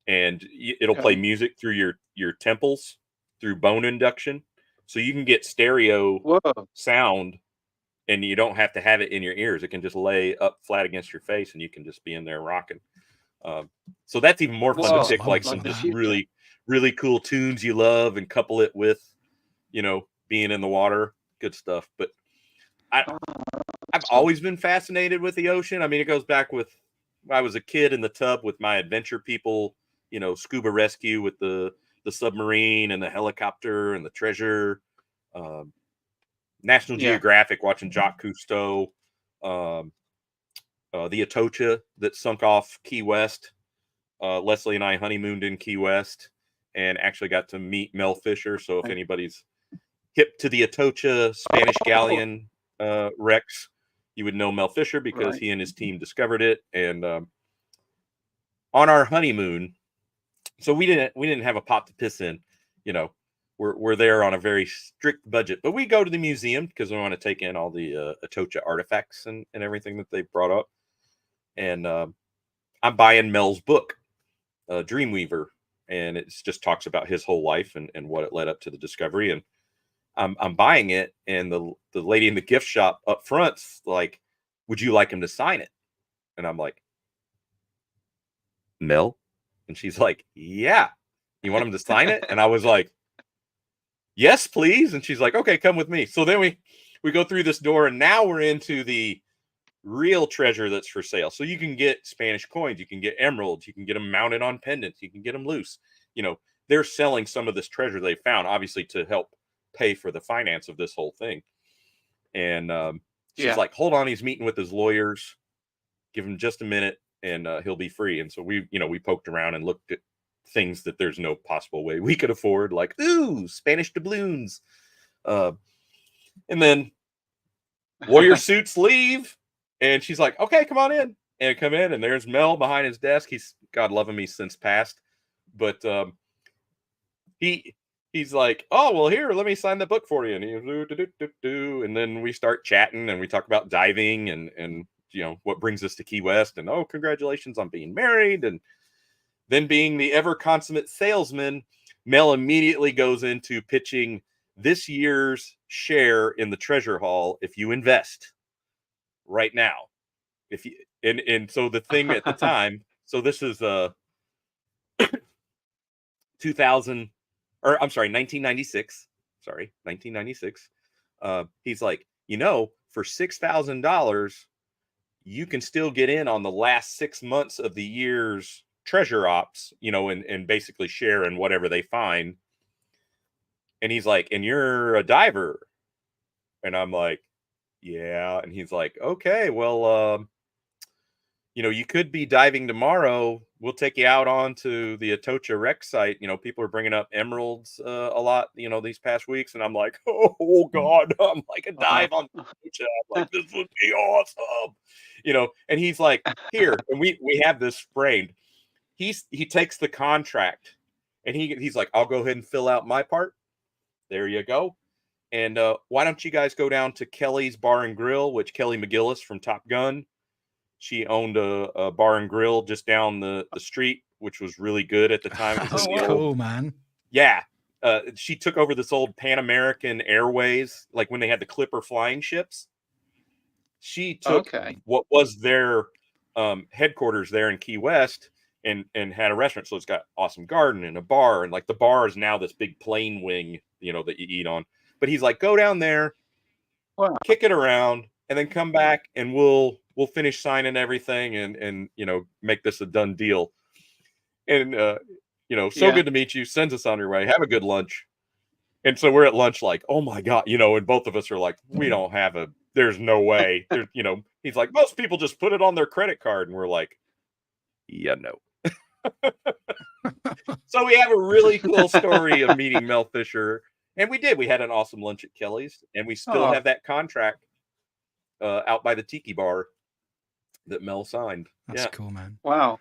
it'll play music through your temples through bone induction, so you can get stereo sound. And you don't have to have it in your ears. It can just lay up flat against your face, and you can just be in there rocking. So that's even more fun to pick like some just really, really cool tunes you love and couple it with, being in the water. Good stuff. But I've always been fascinated with the ocean. I mean, it goes back with when I was a kid in the tub with my adventure people, scuba rescue with the submarine and the helicopter and the treasure. National Geographic, watching Jacques Cousteau, the Atocha that sunk off Key West. Leslie and I honeymooned in Key West and actually got to meet Mel Fisher. So if anybody's hip to the Atocha Spanish galleon wrecks, you would know Mel Fisher, because he and his team discovered it. And on our honeymoon, so we didn't have a pot to piss in, We're there on a very strict budget, but we go to the museum because we want to take in all the Atocha artifacts and everything that they brought up. And I'm buying Mel's book, Dreamweaver, and it just talks about his whole life and what it led up to the discovery. And I'm buying it, and the lady in the gift shop up front's like, "Would you like him to sign it?" And I'm like, "Mel?" And she's like, "Yeah, you want him to sign it?" And I was like, "Yes, please." And she's like, "Okay, come with me." So then we go through this door, and now we're into the real treasure that's for sale. So you can get Spanish coins, you can get emeralds, you can get them mounted on pendants, you can get them loose. they're selling some of this treasure they found, obviously to help pay for the finance of this whole thing. And she's like, hold on, he's meeting with his lawyers. Give him just a minute and he'll be free. And so we poked around and looked at things that there's no possible way we could afford, like, ooh, Spanish doubloons. And then lawyer suits leave. And she's like, okay, come on in. And come in, and there's Mel behind his desk. He's, God love him, he's since passed. But he's like, oh, well, here, let me sign the book for you. And and then we start chatting, and we talk about diving and what brings us to Key West. And, oh, congratulations on being married. And then, being the ever consummate salesman, Mel immediately goes into pitching this year's share in the treasure haul if you invest right now. If you and so the thing at the time, so this is 1996. Sorry, 1996. He's like, for $6,000, you can still get in on the last 6 months of the year's treasure ops, and basically share in whatever they find. And he's like, and you're a diver. And I'm like, yeah. And he's like, okay, well, you could be diving tomorrow. We'll take you out onto the Atocha wreck site. People are bringing up emeralds a lot, these past weeks. And I'm like, oh God, I'm like a dive on Atocha. I'm like, this would be awesome. And he's like, here, and we have this framed. He takes the contract and he's like, I'll go ahead and fill out my part. There you go. And why don't you guys go down to Kelly's Bar and Grill, which Kelly McGillis from Top Gun, she owned a bar and grill just down the street, which was really good at the time.
That's cool, man.
Yeah. She took over this old Pan American Airways, like when they had the Clipper flying ships. She took what was their headquarters there in Key West and had a restaurant. So it's got awesome garden and a bar. And like the bar is now this big plane wing, that you eat on. But he's like, go down there, kick it around, and then come back and we'll finish signing everything and make this a done deal. And good to meet you. Sends us on your way. Have a good lunch. And so we're at lunch like, oh my God, and both of us are like, we don't have there's no way. He's like, most people just put it on their credit card. And we're like, yeah, no. So we have a really cool story of meeting Mel Fisher. And we did. We had an awesome lunch at Kelly's, and we still have that contract out by the Tiki Bar that Mel signed.
That's cool, man.
Wow.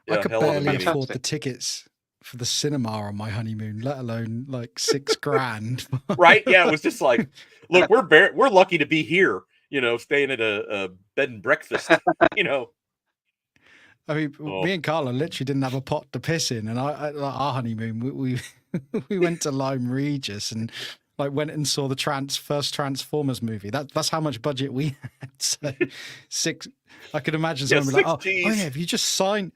I could barely afford the tickets for the cinema on my honeymoon, let alone like $6,000.
Right? Yeah, it was just like, look, we're lucky to be here, staying at a bed and breakfast,
I mean, me and Carla literally didn't have a pot to piss in, and our honeymoon, we we went to Lyme Regis and like went and saw the first Transformers movie. That's how much budget we had. So I could imagine someone be like, oh yeah, if you just sign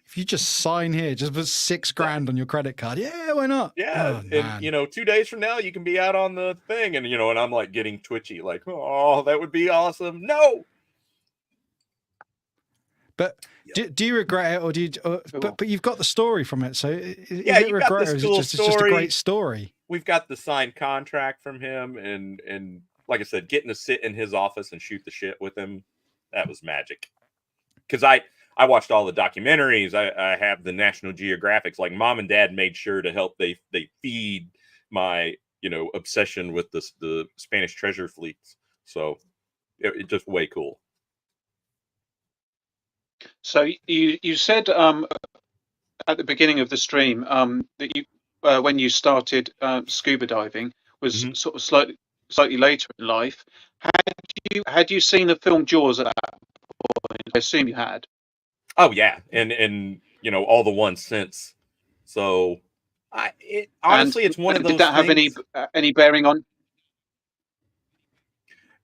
here, just put $6,000 on your credit card. Yeah, why not?
Yeah, and 2 days from now you can be out on the thing, and and I'm like getting twitchy, like, oh, that would be awesome. No. But do you regret it, or do you? But you've got the story from it, so is it regret, or is it just a great story? We've got the signed contract from him, and like I said, getting to sit in his office and shoot the shit with him, that was magic. Because I watched all the documentaries. I have the National Geographics. Like Mom and Dad made sure to help. They feed my obsession with the Spanish treasure fleets. So it just way cool.
So you said at the beginning of the stream that you when you started scuba diving was sort of slightly later in life. Had you seen the film Jaws at that point? I assume you had.
Oh yeah, and all the ones since. So honestly, it's one of those.
Did that
things,
have any bearing on?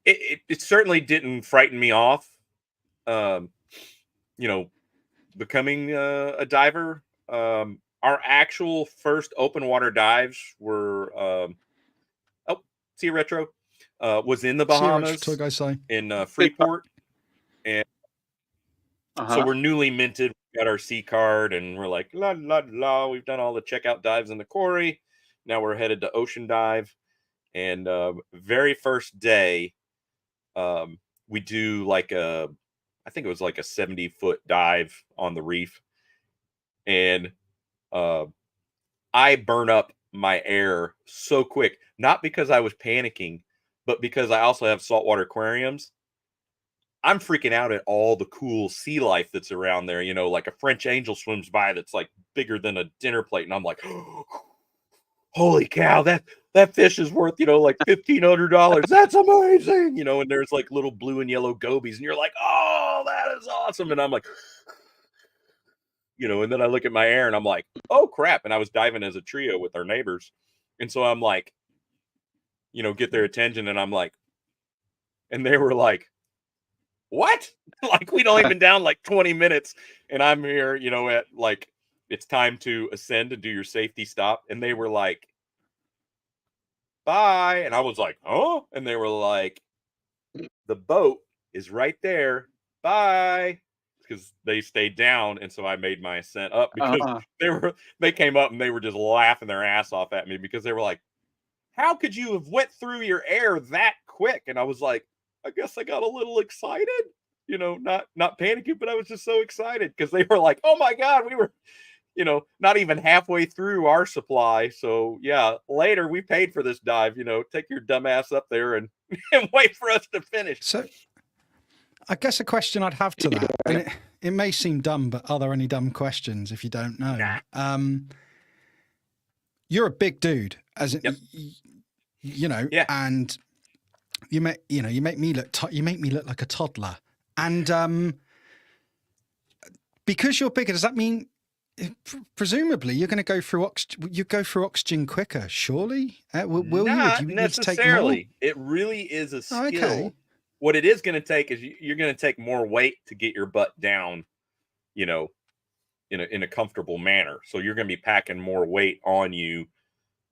It certainly didn't frighten me off. Becoming a diver. Our actual first open water dives were see retro was in the Bahamas, in Freeport, and so we're newly minted. got our C card, and we're like, la la la. We've done all the checkout dives in the quarry. Now we're headed to ocean dive. And very first day, we do like I think it was like a 70-foot dive on the reef, and I burn up my air so quick, not because I was panicking, but because I also have saltwater aquariums. I'm freaking out at all the cool sea life that's around there. Like a French angel swims by that's like bigger than a dinner plate, and I'm like, holy cow, that fish is worth, like $1,500. That's amazing. And there's like little blue and yellow gobies, and you're like, oh, that is awesome. And I'm like, and then I look at my air and I'm like, oh crap. And I was diving as a trio with our neighbors. And so I'm like, get their attention. And I'm like, and they were like, what? Like, we'd only been down like 20 minutes. And I'm here, at like, it's time to ascend and do your safety stop. And they were like, bye. And I was like, oh, and they were like, the boat is right there. Bye. Because they stayed down, and so I made my ascent up because they came up and they were just laughing their ass off at me because they were like, how could you have went through your air that quick? And I was like, I guess I got a little excited, not panicking, but I was just so excited because they were like, oh my God, we were, not even halfway through our supply. So yeah, later we paid for this dive, take your dumb ass up there and wait for us to finish.
So I guess a question I'd have to that, and it may seem dumb, but are there any dumb questions if you don't know?
Nah.
You're a big dude, as in,
yeah.
and you make me look like a toddler. And because you're bigger, does that mean presumably you're going to go through oxygen quicker? Surely, will
Not
you? Would you
necessarily.
take more?
It really is a skill.
Oh, okay.
What it is going to take is you're going to take more weight to get your butt down, in a comfortable manner. So you're going to be packing more weight on you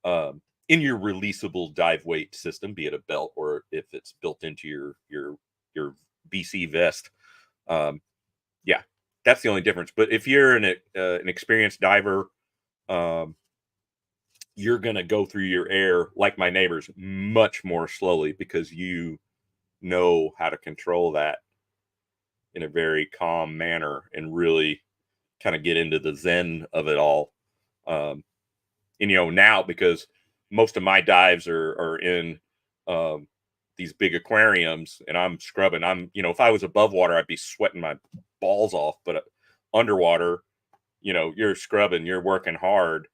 in your releasable dive weight system, be it a belt or if it's built into your BC vest. Yeah, that's the only difference. But if you're an experienced diver, you're going to go through your air like my neighbors much more slowly because you know how to control that in a very calm manner and really kind of get into the zen of it all. And now, because most of my dives are in these big aquariums and I'm scrubbing, if I was above water, I'd be sweating my balls off, but underwater, you're scrubbing, you're working hard,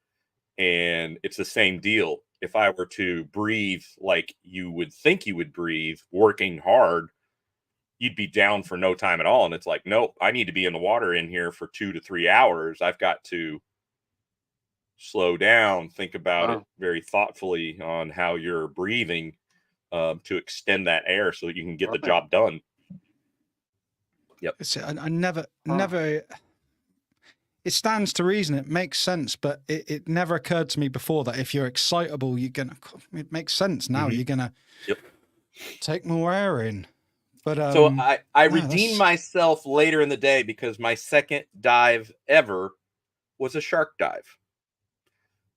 and it's the same deal. If I were to breathe like you would think you would breathe, working hard, you'd be down for no time at all. And it's like, nope, I need to be in the water in here for 2 to 3 hours. I've got to slow down, think about it very thoughtfully on how you're breathing to extend that air so that you can get the job done. Yep.
I never. It stands to reason. It makes sense, but it never occurred to me before that if you're excitable, it makes sense now. You're gonna take more air in. But
so I redeemed myself later in the day because my second dive ever was a shark dive.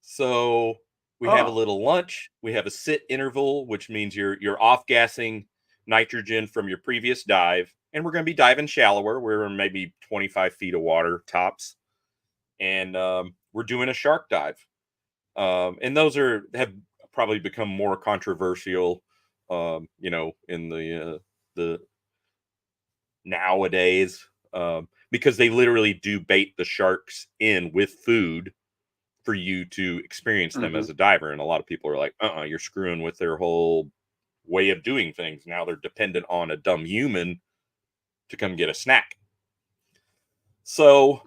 So we have a little lunch. We have a sit interval, which means you're off gassing nitrogen from your previous dive, and we're going to be diving shallower. We're in maybe 25 feet of water tops, and we're doing a shark dive. And those have probably become more controversial, in the nowadays, because they literally do bait the sharks in with food for you to experience them as a diver. And a lot of people are like, you're screwing with their whole way of doing things. Now they're dependent on a dumb human to come get a snack. So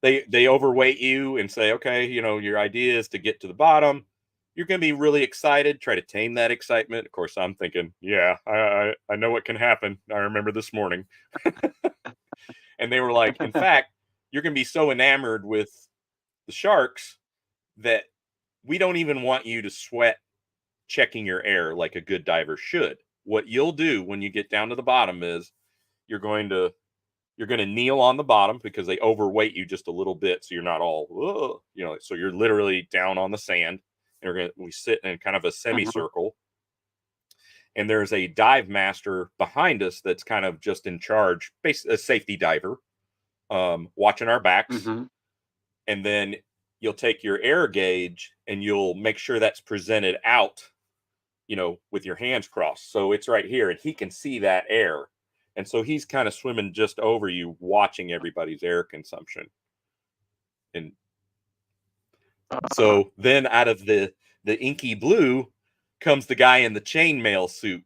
they overweight you and say, okay, your idea is to get to the bottom. You're going to be really excited, try to tame that excitement. Of course, I'm thinking, yeah, I know what can happen. I remember this morning. And they were like, in fact, you're going to be so enamored with the sharks that we don't even want you to sweat checking your air like a good diver should. What you'll do when you get down to the bottom is you're going to You're going to kneel on the bottom because they overweight you just a little bit, so you're not all, "Whoa," so you're literally down on the sand. And we sit in kind of a semicircle. And there's a dive master behind us that's kind of just in charge, basically a safety diver, watching our backs. And then you'll take your air gauge and you'll make sure that's presented out, with your hands crossed. So it's right here, and he can see that air. And so he's kind of swimming just over you, watching everybody's air consumption. And so then out of the inky blue comes the guy in the chainmail suit,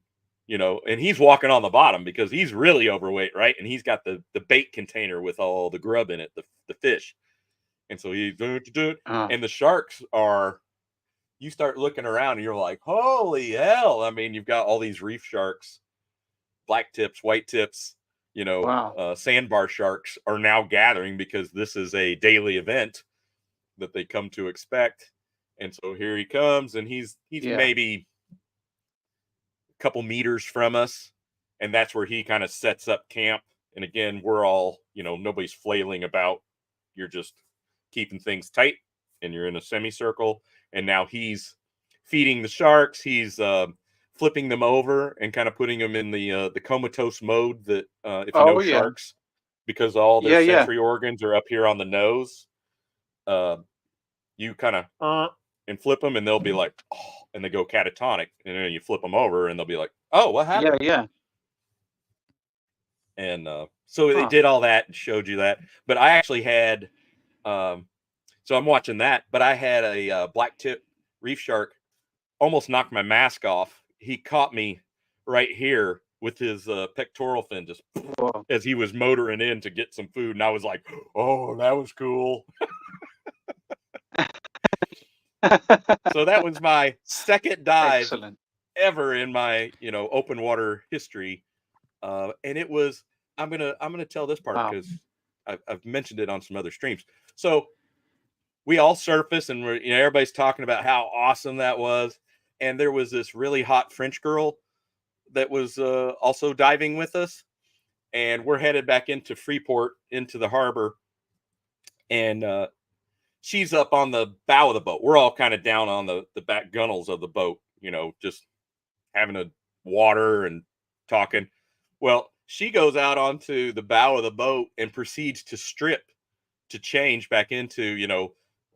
and he's walking on the bottom because he's really overweight, right? And he's got the bait container with all the grub in it, the fish. And so he's and the sharks you start looking around and you're like, holy hell. I mean, you've got all these reef sharks, black tips, white tips, sandbar sharks are now gathering because this is a daily event that they come to expect. And so here he comes, and he's maybe a couple meters from us, and that's where he kind of sets up camp. And again, we're all, nobody's flailing about. You're just keeping things tight, and you're in a semicircle. And now he's feeding the sharks. He's flipping them over and kind of putting them in the comatose mode that if you know sharks, because all their sensory organs are up here on the nose. You kind of and flip them, and they'll be like, oh, and they go catatonic. And then you flip them over, and they'll be like, oh, what happened?
Yeah.
And so they did all that and showed you that. But I actually had, so I'm watching that, but I had a black tip reef shark almost knock my mask off. He caught me right here with his pectoral fin just as he was motoring in to get some food. And I was like, oh, that was cool. So that was my second dive ever in my, open water history. And it was, I'm gonna tell this part because I've mentioned it on some other streams. So we all surface and we're, everybody's talking about how awesome that was. And there was this really hot French girl that was also diving with us. And we're headed back into Freeport, into the harbor. And she's up on the bow of the boat. We're all kind of down on the back gunnels of the boat, just having a water and talking. Well, she goes out onto the bow of the boat and proceeds to strip to change back into,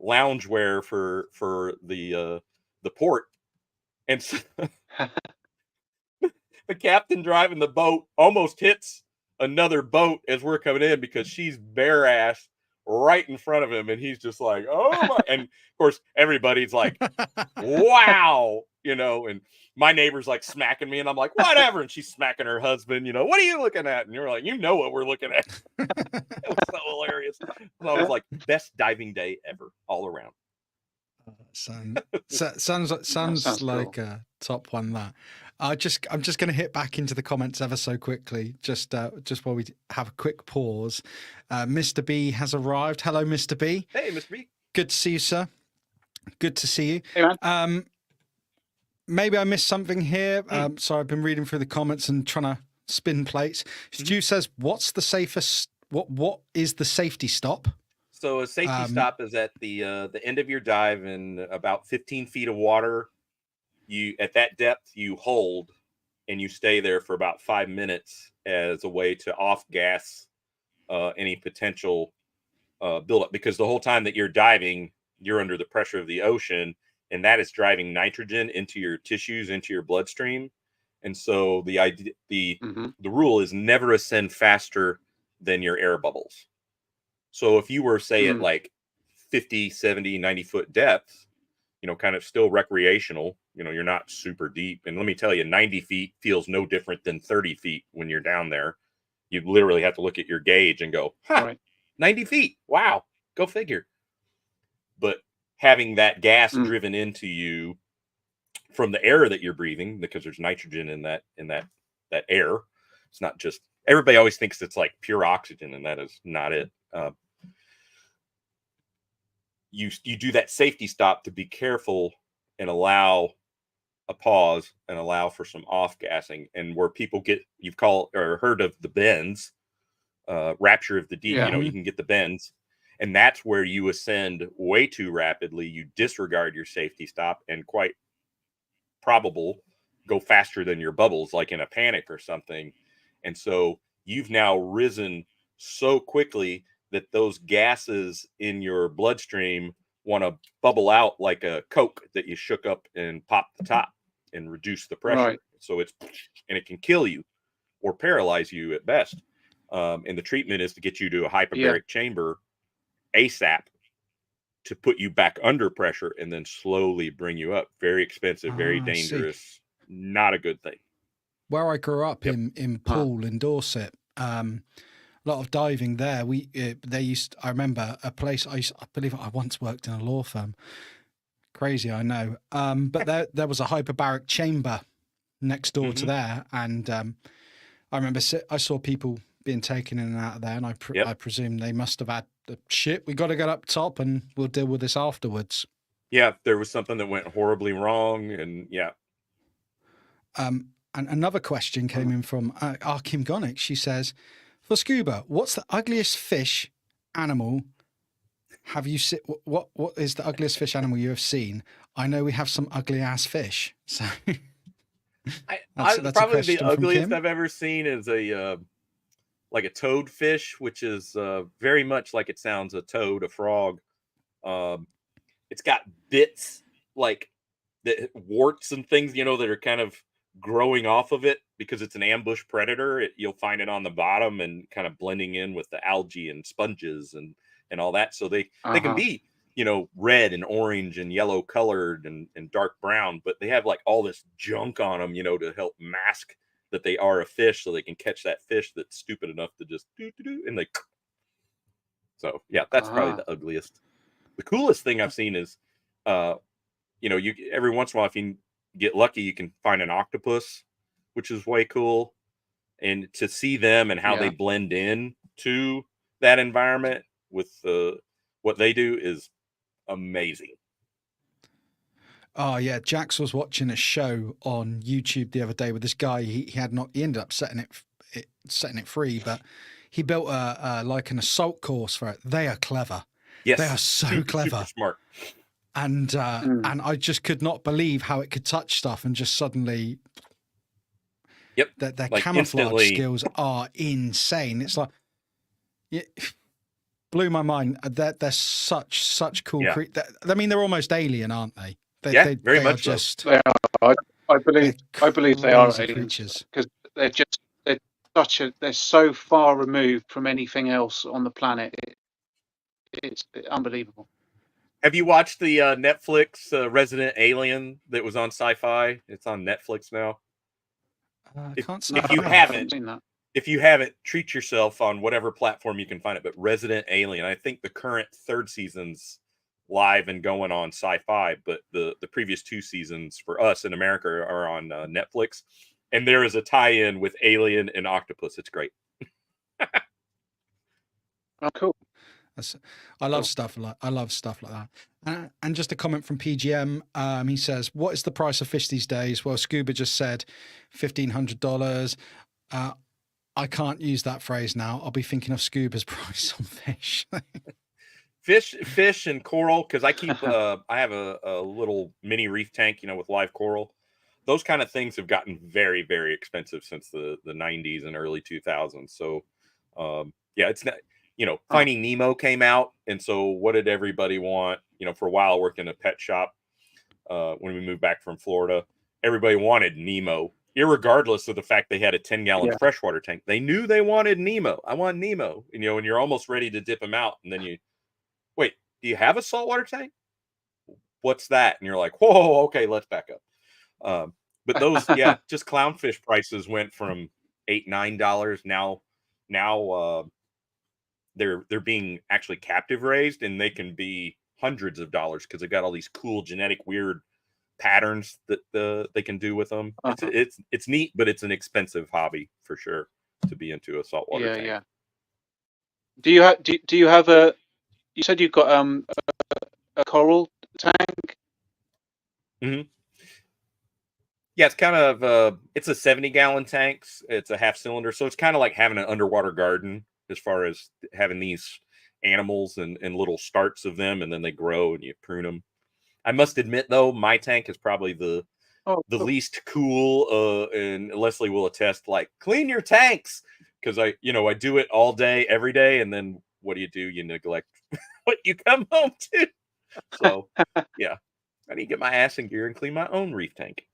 loungewear for the port. And so the captain driving the boat almost hits another boat as we're coming in because she's bare ass right in front of him, and he's just like, oh my. And of course everybody's like, wow, and my neighbor's like smacking me, and I'm like, whatever. And she's smacking her husband, what are you looking at? And you're like, what we're looking at. It was so hilarious. So I was like, best diving day ever all around.
Sounds like
cool.
a top one. That I'm just going to hit back into the comments ever so quickly, just while we have a quick pause. Mr. B has arrived. Hello, Mr. B.
Hey, Mr. B.
Good to see you, sir. Good to see you.
Hey, man.
Maybe I missed something here. Sorry, I've been reading through the comments and trying to spin plates. Stu says, "What's the safest? What is the safety stop?"
So a safety stop is at the end of your dive in about 15 feet of water. You at that depth you hold and you stay there for about 5 minutes as a way to off gas any potential buildup, because the whole time that you're diving, you're under the pressure of the ocean, and that is driving nitrogen into your tissues, into your bloodstream. And so the rule is never ascend faster than your air bubbles. So if you were, say, at like 50, 70, 90 foot depth, kind of still recreational, you're not super deep. And let me tell you, 90 feet feels no different than 30 feet when you're down there. You literally have to look at your gauge and go, 90 feet. Wow. Go figure. But having that gas driven into you from the air that you're breathing, because there's nitrogen in that air. It's not just, everybody always thinks it's like pure oxygen, and that is not it. You do that safety stop to be careful and allow a pause and allow for some off gassing. And where people get, you've called or heard of the bends, rapture of the deep.
Yeah.
You know, you can get the bends, and that's where you ascend way too rapidly. You disregard your safety stop, and quite probable go faster than your bubbles, like in a panic or something. And so you've now risen so quickly that those gases in your bloodstream want to bubble out like a Coke that you shook up and pop the top and reduce the pressure.
Right.
So and it can kill you or paralyze you at best. And the treatment is to get you to a hyperbaric chamber ASAP to put you back under pressure and then slowly bring you up. Very expensive, very dangerous, not a good thing.
Where I grew up in Poole in Dorset, a lot of diving there. I remember a place, I believe I once worked in a law firm. Crazy, I know. But there was a hyperbaric chamber next door to there. And I remember I saw people being taken in and out of there. And I presume they must have had shit. We got to get up top and we'll deal with this afterwards.
Yeah, there was something that went horribly wrong. And
And another question came in from Kim Gonick. She says, for scuba, what's the ugliest fish animal have you seen? What is the ugliest fish animal you have seen? I know we have some ugly ass fish. So that's
probably the ugliest I've ever seen is a toadfish, which is very much like it sounds, a toad, a frog. It's got bits like warts and things, that are kind of growing off of it because it's an ambush predator. You'll find it on the bottom and kind of blending in with the algae and sponges and all that. So they can be, red and orange and yellow colored and dark brown, but they have like all this junk on them, to help mask that they are a fish, so they can catch that fish that's stupid enough to just do and they. So yeah, that's probably the ugliest. The coolest thing I've seen is, you every once in a while, if you get lucky, you can find an octopus, which is way cool. And to see them and how they blend in to that environment with what they do is amazing.
Oh yeah, Jax was watching a show on YouTube the other day with this guy. He ended up setting it free, but he built like an assault course for it. They are clever.
Yes,
they are so clever,
super smart.
And I just could not believe how it could touch stuff and just suddenly.
Yep.
Their camouflage skills are insane. It's like, blew my mind. They're such cool creatures. I mean, they're almost alien, aren't they? They
very much
just.
They are. I believe they are aliens
creatures
because they're so far removed from anything else on the planet. It's unbelievable.
Have you watched the Netflix Resident Alien that was on Sci-Fi? It's on Netflix now. If you haven't, treat yourself on whatever platform you can find it. But Resident Alien, I think the current 3rd season's live and going on Sci-Fi, but the previous 2 seasons for us in America are on Netflix, and there is a tie-in with Alien and Octopus. It's great.
Oh, cool.
I love stuff like that. And just a comment from PGM. He says, "What is the price of fish these days?" Well, Scuba just said $1,500. I can't use that phrase now. I'll be thinking of Scuba's price on fish.
Fish and coral, because I keep I have a little mini reef tank, with live coral. Those kind of things have gotten very, very expensive since the 90s and early 2000s. So it's not, Finding Nemo came out, and so what did everybody want? For a while I worked in a pet shop when we moved back from Florida. Everybody wanted Nemo, irregardless of the fact they had a 10-gallon freshwater tank. They knew they wanted Nemo. I want Nemo. And you're almost ready to dip him out, and then wait, do you have a saltwater tank? What's that? And you're like, whoa, okay, let's back up. But those, just clownfish prices went from $8-9 now. They're being actually captive raised, and they can be hundreds of dollars because they've got all these cool genetic weird patterns that they can do with them. It's neat, but it's an expensive hobby for sure to be into a saltwater tank.
Yeah. Do you have a? You said you've got a coral tank.
Mm-hmm. Yeah, it's kind of it's a 70-gallon tank. It's a half cylinder, so it's kind of like having an underwater garden. as far as having these animals and little starts of them, and then they grow and you prune them. I must admit, though, my tank is probably the
cool.
least cool. And Leslie will attest, like, clean your tanks, because I do it all day, every day, and then what do? You neglect what you come home to. So yeah, I need to get my ass in gear and clean my own reef tank.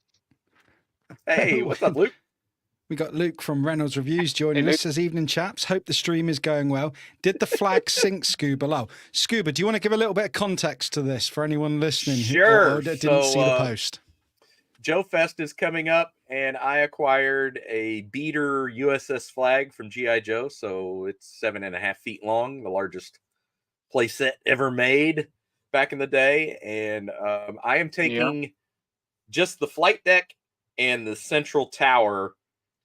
Hey, what's up, Luke?
We got Luke from Reynolds Reviews joining
Hey,
us. Says, evening, chaps. Hope the stream is going well. Did the flag sink Scuba low? Scuba, do you want to give a little bit of context to this for anyone listening
Sure.
who didn't see the post?
Joe Fest is coming up, and I acquired a beater USS flag from G.I. Joe. So it's 7.5 feet long, the largest playset ever made back in the day. And I am taking just the flight deck and the central tower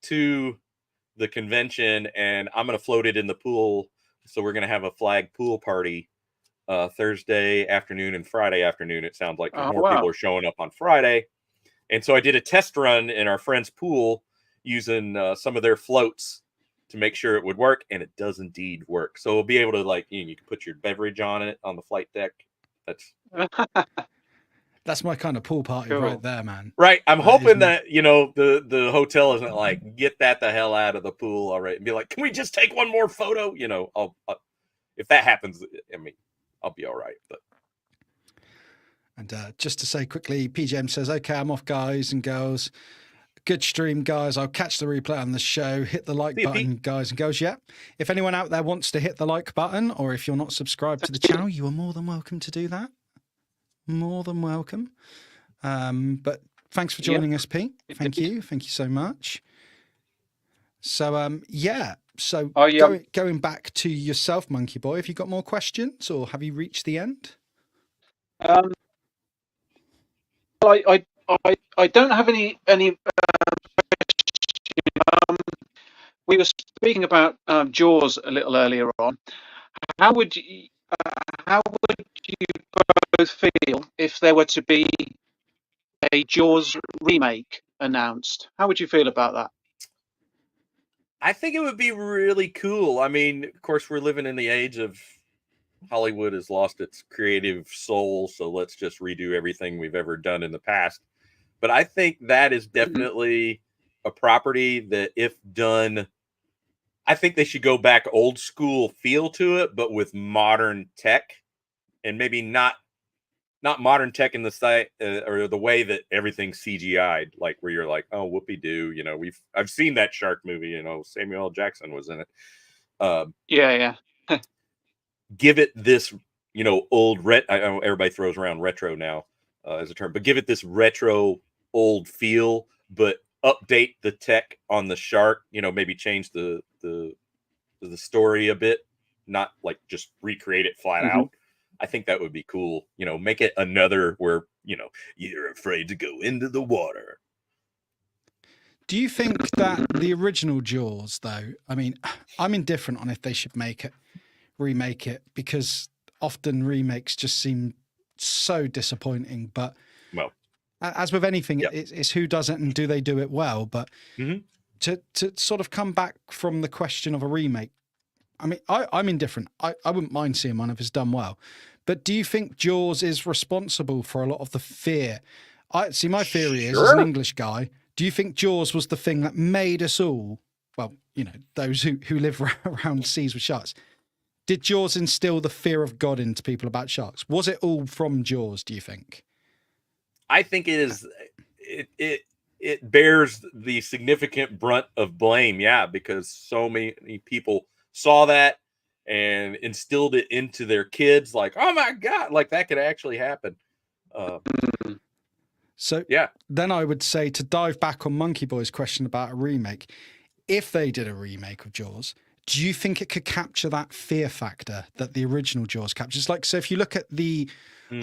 to the convention, and I'm going to float it in the pool. So we're going to have a flag pool party Thursday afternoon and Friday afternoon. It sounds like more people are showing up on Friday. And so I did a test run in our friend's pool using some of their floats to make sure it would work, and it does indeed work. So we'll be able to, like, you can put your beverage on it on the flight deck.
That's my kind of pool party right there, man.
Right. I'm hoping that, the hotel isn't like, get that the hell out of the pool already, and be like, can we just take one more photo? I'll if that happens, I mean, I'll be all right. But
And just to say quickly, PJM says, okay, I'm off, guys and girls. Good stream, guys. I'll catch the replay on the show. Hit the like button, guys and girls. Yeah. If anyone out there wants to hit the like button, or if you're not subscribed to the channel, you are more than welcome to do that. More than welcome. But thanks for joining us, Pete. Thank you. Thank you so much. So, So going back to yourself, Monkeyboy, have you got more questions, or have you reached the end?
I don't have any. We were speaking about Jaws a little earlier on. How would you both feel if there were to be a Jaws remake announced? How would you feel about that?
I think it would be really cool. I mean, of course, we're living in the age of Hollywood has lost its creative soul, so let's just redo everything we've ever done in the past. But I think that is definitely a property that, if done, I think they should go back old school feel to it, but with modern tech, and maybe not modern tech in the site or the way that everything's CGI'd, like where you're like, oh, whoopee doo. I've seen that shark movie. Samuel L. Jackson was in it.
Yeah.
Give it this, old I know everybody throws around retro now as a term, but give it this retro old feel, but update the tech on the shark. Maybe change the story a bit, not like just recreate it flat out. I think that would be cool. Make it another where you're afraid to go into the water.
Do you think that the original Jaws, though? I mean, I'm indifferent on if they should remake it, because often remakes just seem so disappointing. But as with anything, it's who does it and do they do it well. But to sort of come back from the question of a remake, I mean, I'm indifferent. I wouldn't mind seeing one if it's done well. But do you think Jaws is responsible for a lot of the fear? My theory is, as an English guy, do you think Jaws was the thing that made us all, well, those who live around seas with sharks, did Jaws instill the fear of God into people about sharks? Was it all from Jaws, do you think?
I think it is. It bears the significant brunt of blame, because so many people saw that and instilled it into their kids, like, oh my God, like that could actually happen. Then I would say, to dive back on Monkeyboy's question about a remake, if they did a remake of Jaws, do you think it could capture that fear factor that the original Jaws captures? Like, so if you look at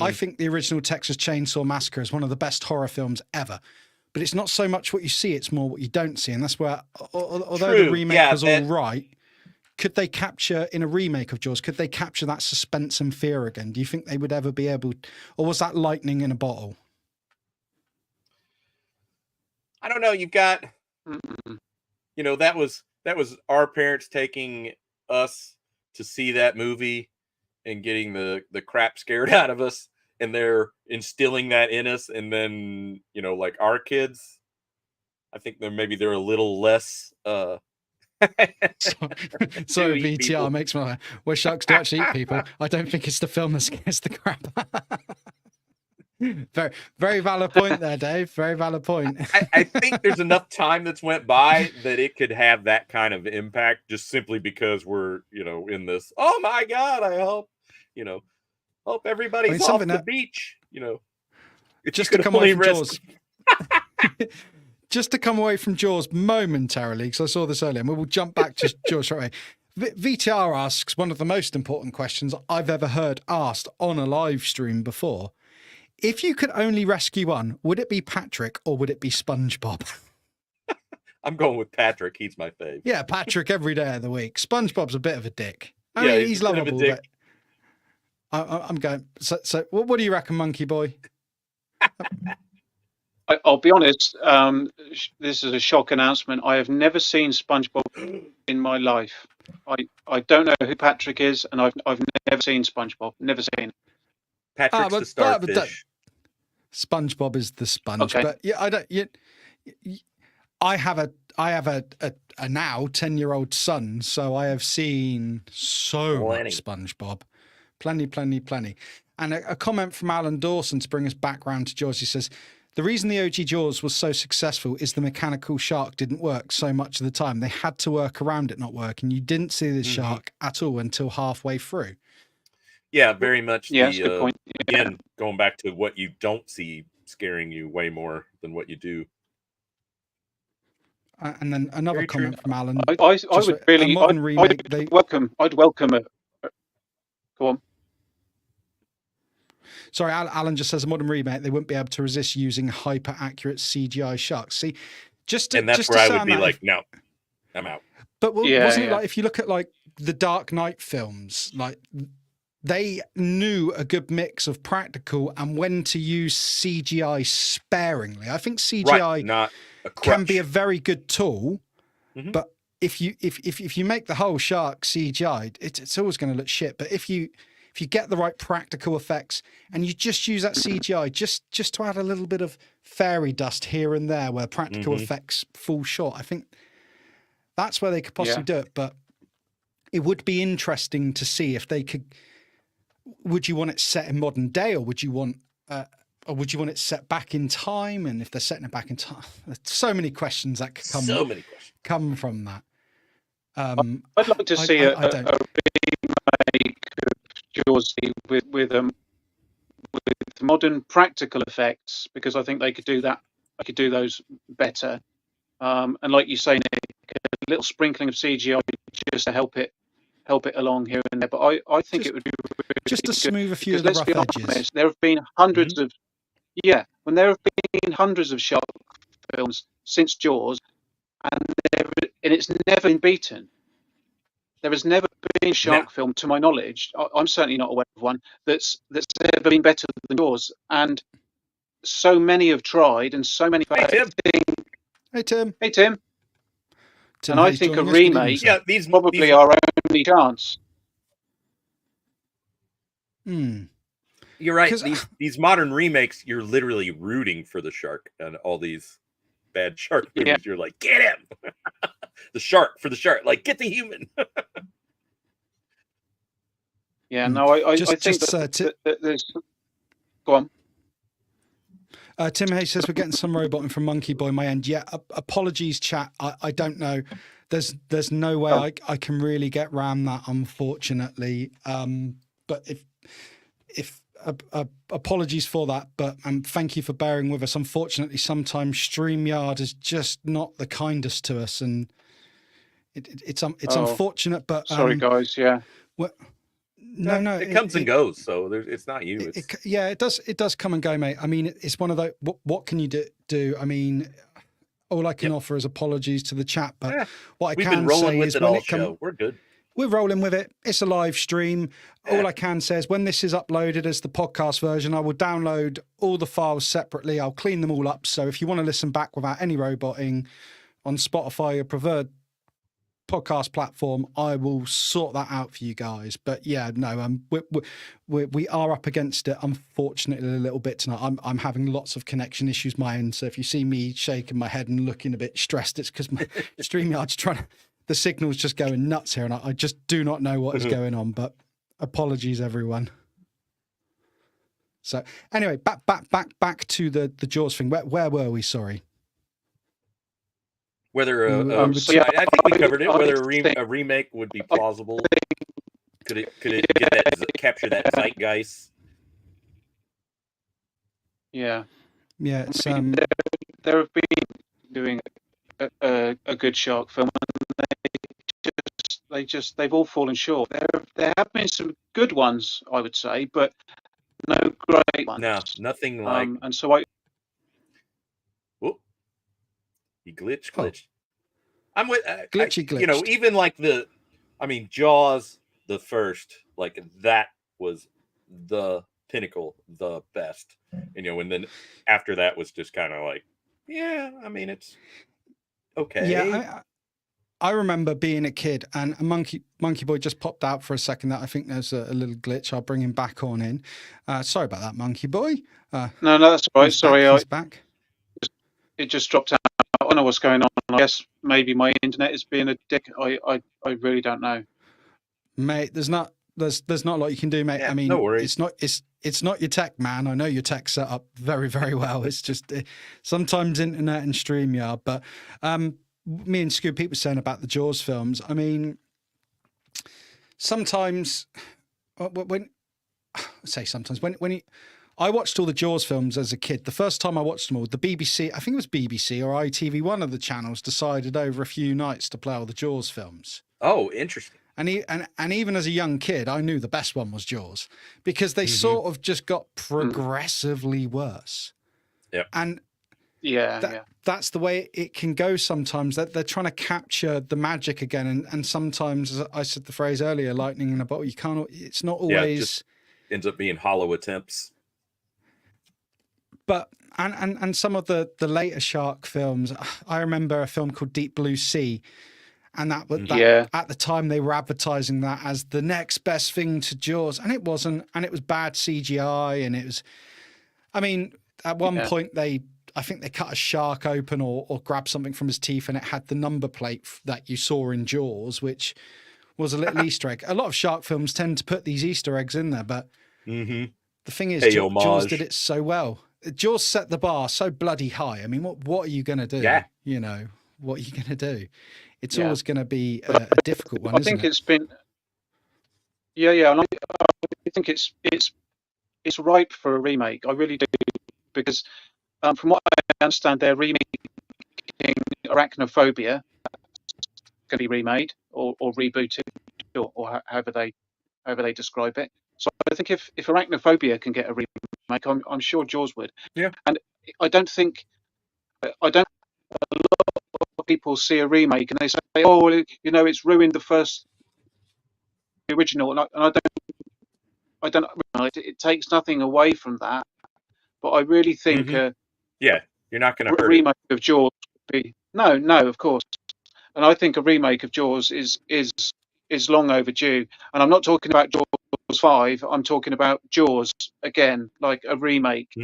I think the original Texas Chainsaw Massacre is one of the best horror films ever. But it's not so much what you see, it's more what you don't see. And that's where, although the remake was all right, could they capture, in a remake of Jaws, could they capture that suspense and fear again? Do you think they would ever be able, or was that lightning in a bottle? I don't know. You've got, that was our parents taking us to see that movie and getting the crap scared out of us, and they're instilling that in us, and then like our kids, I think they're a little less
So
do eat
VTR
people.
makes my where sharks do actually eat people. I don't think it's the film that scares the crap. Very, very valid point there, Dave. Very valid point.
I think there's enough time that's went by that it could have that kind of impact, just simply because we're in this. Oh my God! I hope hope everybody's off
something
the
that-
beach. If
Just
you
to
could
come away
only
from
risk-
Jaws. Just to come away from Jaws momentarily, because I saw this earlier, and we will jump back to Jaws right away. VTR asks one of the most important questions I've ever heard asked on a live stream before. If you could only rescue one, would it be Patrick or would it be SpongeBob?
I'm going with Patrick. He's my fave.
Yeah, Patrick every day of the week. SpongeBob's a bit of a dick. I
Yeah,
mean,
he's
he's
a bit of a
lovable,
dick.
but I'm going. So what do you reckon, Monkey Boy?
I'll be honest. This is a shock announcement. I have never seen SpongeBob in my life. I don't know who Patrick is, and I've never seen SpongeBob. Never seen it.
Patrick's
but-
the starfish.
SpongeBob is the sponge,
Okay.
but yeah, I don't. I have a now 10-year-old son, so I have seen so
Plenty.
much SpongeBob, plenty. And a comment from Alan Dawson to bring us back round to Jaws. He says, the reason the OG Jaws was so successful is the mechanical shark didn't work so much of the time. They had to work around it not working. You didn't see the shark at all until halfway through.
Yeah, very much.
Yeah, that's a good point.
Again, going back to what you don't see scaring you way more than what you do.
And then another
Very true.
comment from Alan.
I
Just
would
a
really.
modern remake,
I'd welcome it. Go on.
Sorry, Alan just says a modern remake, they wouldn't be able to resist using hyper accurate CGI sharks. See,
And that's where I would be like, no, I'm out.
But
Yeah,
wasn't it
yeah.
like, if you look at like the Dark Knight films, like they knew a good mix of practical and when to use CGI sparingly. I think CGI
Right, not a
can be a
crutch.
very good tool,
Mhm.
but if you make the whole shark CGI, it's always going to look shit. But if you get the right practical effects and you just use that CGI just to add a little bit of fairy dust here and there where practical effects fall short, I think that's where they could possibly do it. But it would be interesting to see if they could. Would you want it set in modern day, or would you want it set back in time? And if they're setting it back in time, there's so many questions that could come
So many questions.
come from that.
I'd like to see
I
a
don't.
remake of Jaws with modern practical effects, because I think they could do that. I could do those better. And like you say, Nick, a little sprinkling of CGI just to help it along here and there. But I think it would be really
Just to
good,
smooth a few of
because
the
let's
rough
be
edges.
honest, there have been hundreds of shark films since Jaws, and it's never been beaten. There has never been a shark film, to my knowledge. I'm certainly not aware of one that's ever been better than Jaws. And so many have tried, and so many.
Hey, Tim.
Hey Tim.
Hey Tim.
Tim
And I
Hayes
think a
joining us. Good evening,
remake-
sir.
Yeah, these
Probably
these,
our only chance.
You're right.
'Cause-
These modern remakes, you're literally rooting for the shark, and all these bad shark movies,
Yeah.
you're like, get him, the shark, like get the human.
Yeah, no, I
Just-
think
just,
that there's. Go on.
Tim Hayes says we're getting some roboting from Monkey Boy. My end. Yeah, apologies, chat. I don't know. There's no way I can really get around that, unfortunately. But if apologies for that. But thank you for bearing with us. Unfortunately, sometimes StreamYard is just not the kindest to us, and it's unfortunate. But
Sorry, guys. Yeah.
No,
it comes and goes, so it's not you. It's
it does come and go, mate. I mean, it's one of those. What can you do? I mean, all I can offer is apologies to the chat. But what I
we've
can
been rolling
say
with
is
it
when
all
it comes,
show. We're good.
we're rolling with it. It's a live stream. All I can say is when this is uploaded as the podcast version, I will download all the files separately. I'll clean them all up. So if you want to listen back without any roboting on Spotify or preferred podcast platform, I will sort that out for you guys. But yeah, no, we are up against it, unfortunately, a little bit tonight. I'm having lots of connection issues my end, so if you see me shaking my head and looking a bit stressed, it's because my StreamYard's the signal's just going nuts here, and I just do not know what is going on. But apologies, everyone. So anyway, back to the Jaws thing. Where were we? Sorry.
Whether I think we covered it. Whether a remake would be plausible. Could it capture that zeitgeist?
Yeah.
It's
there have been doing a good shark film, and they've all fallen short. There have been some good ones, I would say, but no great ones.
No, nothing like.
And so
He glitched. Oh. I'm with
glitchy.
You know, even like Jaws, the first, like that was the pinnacle, the best. And and then after that was just kind of like, yeah, it's okay.
Yeah, I remember being a kid, and a Monkeyboy just popped out for a second. That I think there's a little glitch. I'll bring him back on in. Sorry about that, Monkeyboy.
No, that's all right. Sorry,
he's back.
It just dropped out. I don't know what's going on. I guess maybe my internet is being a dick. I really don't know.
Mate, there's not a lot you can do, mate.
Yeah, no worries.
It's not your tech, man. I know your tech's set up very, very well. It's just sometimes internet and StreamYard. But me and Scuba Pete were saying about the Jaws films. Sometimes when I watched all the Jaws films as a kid. The first time I watched them all, the BBC, I think it was BBC or ITV, one of the channels decided over a few nights to play all the Jaws films.
Oh, interesting.
And even as a young kid, I knew the best one was Jaws because they sort of just got progressively worse.
Yeah.
And
that's
the way it can go sometimes. That they're trying to capture the magic again. And sometimes, as I said the phrase earlier, lightning in a bottle, you can't, it's not always.
Yeah, it just ends up being hollow attempts.
But and some of the later shark films, I remember a film called Deep Blue Sea, and that at the time they were advertising that as the next best thing to Jaws, and it wasn't, and it was bad CGI, and it was, at one point I think they cut a shark open or grabbed something from his teeth, and it had the number plate that you saw in Jaws, which was a little Easter egg. A lot of shark films tend to put these Easter eggs in there, but the thing is, Jaws did it so well. Jaws set the bar so bloody high. What are you going to do?
Yeah.
What are you going to do? It's always going to be a difficult one,
I think it's been... Yeah. I think it's ripe for a remake. I really do. Because from what I understand, they're remaking Arachnophobia. It's going to be remade or rebooted or however they describe it. So I think if Arachnophobia can get a remake, I'm sure Jaws would.
Yeah.
And a lot of people see a remake and they say, oh, it's ruined the original. And I don't. It takes nothing away from that. But I really think
you're not going to hurt
a remake of Jaws would be no, of course. And I think a remake of Jaws is long overdue. And I'm not talking about Jaws 5. I'm talking about Jaws again, like a remake.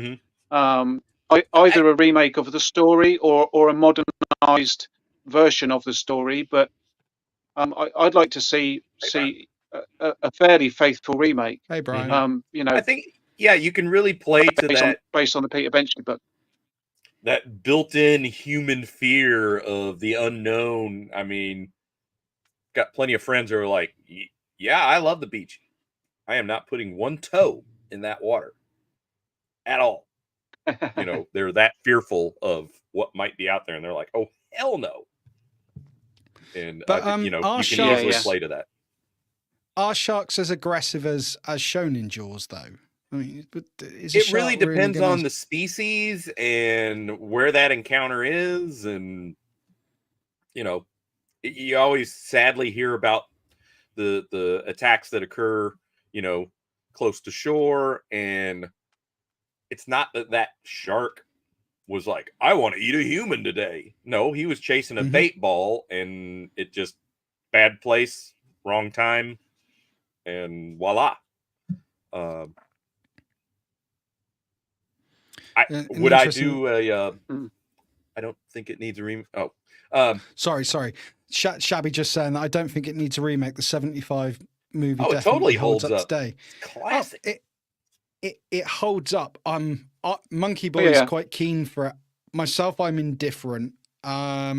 Either a remake of the story or a modernized version of the story. But I'd like to see a fairly faithful remake.
Hey, Brian.
I think you can really play to
based on the Peter Benchley book.
That built-in human fear of the unknown. Got plenty of friends who are like, yeah, I love the beach. I am not putting one toe in that water at all. They're that fearful of what might be out there, and they're like, oh, hell no. And
but
you can easily play to that.
Are sharks as aggressive as shown in Jaws, though?
It really depends on the species and where that encounter is, and you always sadly hear about the attacks that occur, close to shore, and it's not that shark was like, I want to eat a human today. No, he was chasing a bait ball, and it just bad place, wrong time, and voila. Would I do a? I don't think it needs a remake. Oh,
sorry. Shabby just saying that I don't think it needs a remake. The 75 movie
it
definitely
totally
holds up today.
Classic.
It holds up. Monkey Boy is quite keen for it. Myself, I'm indifferent. Back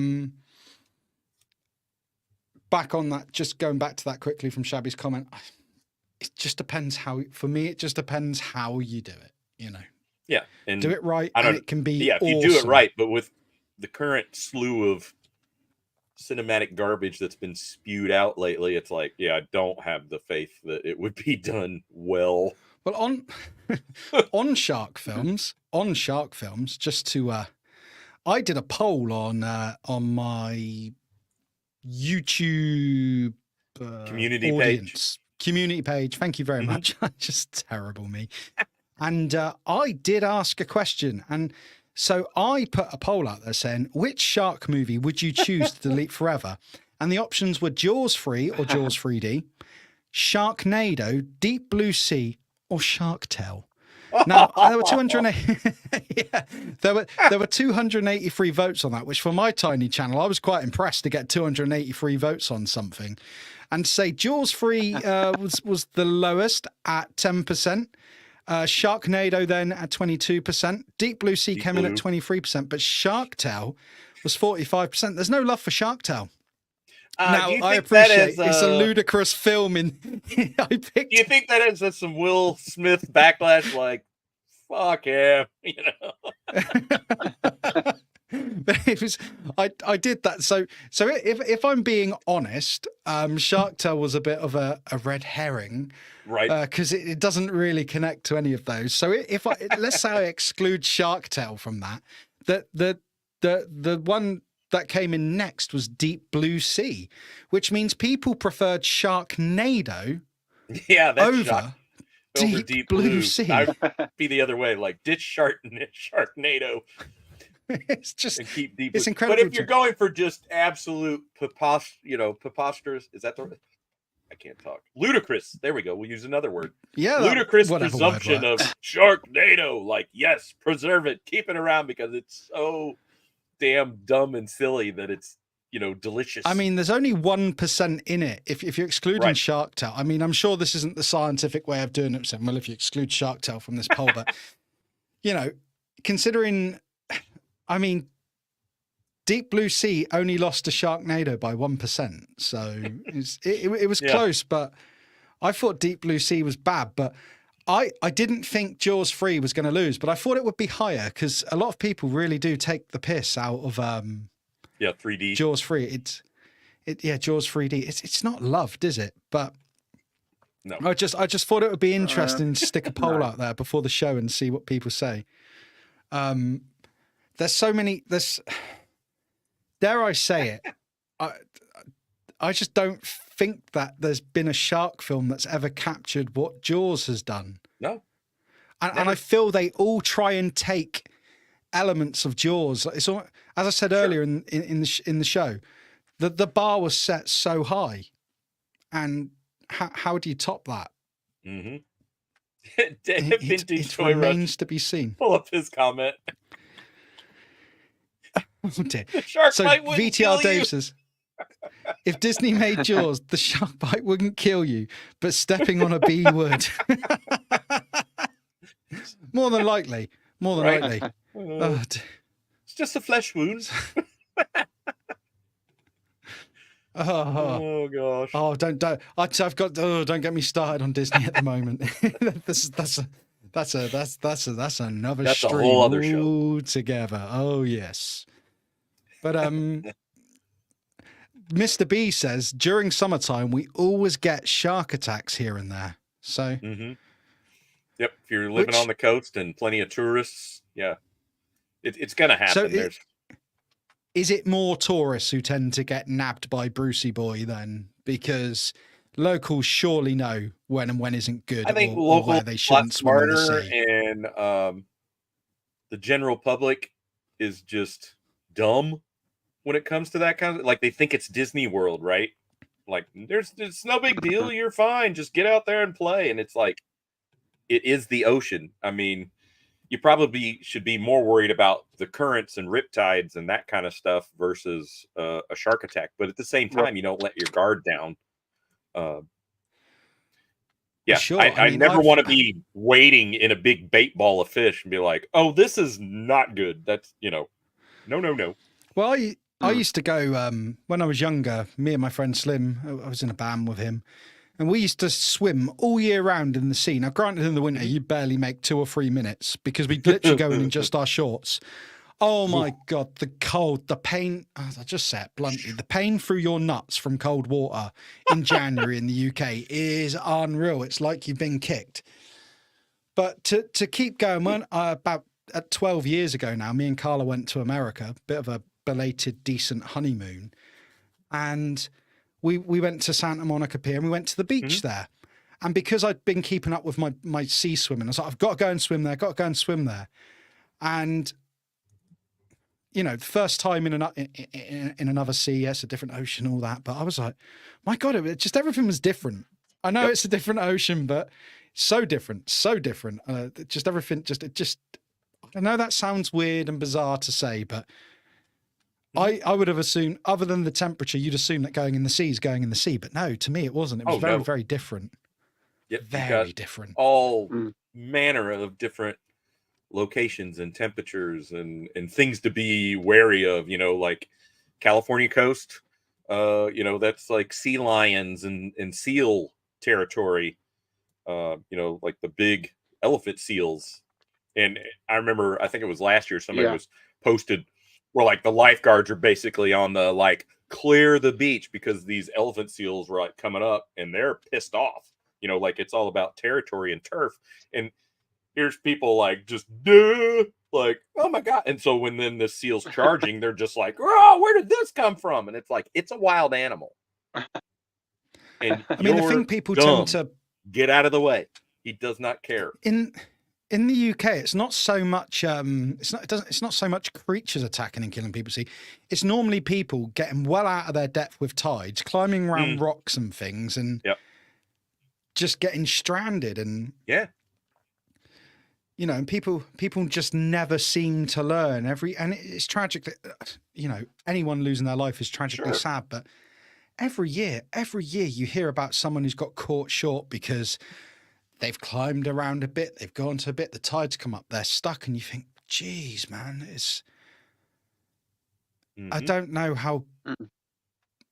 on that, just going back to that quickly from Shabby's comment, it just depends how. For me, it just depends how you do it. You know.
Yeah, and
do it right, and it can be.
Yeah, if you do it right, but with the current slew of cinematic garbage that's been spewed out lately, it's like, yeah, I don't have the faith that it would be done well.
Well, on shark films, just to, I did a poll on my YouTube
community
page. Thank you very much. Just terrible me. And I did ask a question, and so I put a poll out there saying, which shark movie would you choose to delete forever? And the options were Jaws 3 or Jaws 3D, Sharknado, Deep Blue Sea, or Shark Tale. Now there were 283 votes on that, which for my tiny channel, I was quite impressed to get 283 votes on something. And say Jaws 3 was the lowest at 10%. Sharknado then at 22%. Deep Blue Sea came in at 23%, but Shark Tale was 45%. There's no love for Shark Tale. Now, I appreciate it's a ludicrous film. Do you
think that is some Will Smith backlash? Like, fuck him, you know?
It was. I did that. So if I'm being honest, Shark Tale was a bit of a red herring,
right?
Because it doesn't really connect to any of those. So if let's say I exclude Shark Tale from that, the one that came in next was Deep Blue Sea, which means people preferred Sharknado over Deep Blue Sea.
I'd be the other way, like ditch Sharknado.
It's just,
and keep Deep
it's
Blue.
incredible.
But if you're going for just absolute preposterous, is that the? I can't talk. Ludicrous. There we go. We'll use another word.
Yeah.
Ludicrous presumption of Sharknado. Like, yes, preserve it, keep it around because it's so damn dumb and silly that it's, delicious.
I mean, there's only 1% in it. If you're excluding Shark Tale, I mean, I'm sure this isn't the scientific way of doing it. So, well, if you exclude Shark Tale from this poll, but considering, I mean, Deep Blue Sea only lost to Sharknado by 1%. So it was close, but I thought Deep Blue Sea was bad, but I didn't think Jaws 3 was going to lose, but I thought it would be higher because a lot of people really do take the piss out of
3D
Jaws 3. Jaws 3D. It's not loved, is it? But
no.
I just thought it would be interesting to stick a poll out there before the show and see what people say. There's so many. Dare I say it? I just don't think that there's been a shark film that's ever captured what Jaws has done.
No.
And I feel they all try and take elements of Jaws. It's all, as I said earlier in the show, the bar was set so high, and how do you top that?
Mm-hmm.
It remains to be seen.
Pull up his comment.
Oh dear.
The shark
so
bite wouldn't kill
VTR Dave
you.
says, if Disney made Jaws, the shark bite wouldn't kill you, but stepping on a bee would. More than likely. Oh,
it's just a flesh wound. Oh gosh.
Oh, don't get me started on Disney at the moment. That's another
That's
stream
a whole other show
together. Oh yes. But Mr. B says during summertime we always get shark attacks here and there. So
yep, if you're living on the coast and plenty of tourists, it's gonna happen.
So is it more tourists who tend to get nabbed by Brucey Boy then? Because locals surely know when and when isn't good.
I think
or where they shouldn't swim in the sea.
And the general public is just dumb when it comes to that kind of, like, they think it's Disney World, right? Like, it's no big deal. You're fine. Just get out there and play. And it's like, it is the ocean. I mean, you probably should be more worried about the currents and riptides and that kind of stuff versus a shark attack. But at the same time, you don't let your guard down. Yeah,
Sure.
I never want to be waiting in a big bait ball of fish and be like, oh, this is not good. That's, no.
Well, I used to go, when I was younger, me and my friend Slim, I was in a band with him, and we used to swim all year round in the sea. Now, granted, in the winter, you barely make 2 or 3 minutes because we'd literally go in just our shorts. Oh my God, the cold, the pain, as I just said bluntly, the pain through your nuts from cold water in January in the UK is unreal. It's like you've been kicked. But to keep going, when about 12 years ago now, me and Carla went to America, a bit of a belated, decent honeymoon. And we went to Santa Monica Pier and we went to the beach there. And because I'd been keeping up with my sea swimming, I was like, I've got to go and swim there, And the first time in another sea, yes, a different ocean, all that. But I was like, my God, everything was different. I know it's a different ocean, but so different. Just everything, I know that sounds weird and bizarre to say, but I would have assumed, other than the temperature, you'd assume that going in the sea is going in the sea. But no, to me, it wasn't. It was very different.
Yep,
very different.
All manner of different locations and temperatures and things to be wary of, like California coast, that's like sea lions and seal territory, like the big elephant seals. And I remember, I think it was last year, somebody was posted where like the lifeguards are basically on the like clear the beach because these elephant seals were like coming up and they're pissed off, like it's all about territory and turf. And here's people like just like, oh my God. And so when then the seal's charging, they're just like, oh, where did this come from? And it's like, it's a wild animal. And
I mean, the thing people
dumb.
tend to
get out of the way. He does not care.
In the UK, it's not so much. It's not so much creatures attacking and killing people. See, it's normally people getting well out of their depth with tides, climbing around rocks and things, and just getting stranded. And and people just never seem to learn. And it's tragic that anyone losing their life is tragically sad. But every year you hear about someone who's got caught short because they've climbed around a bit, they've gone to a bit, the tides come up, they're stuck, and you think, geez, man, I don't know how.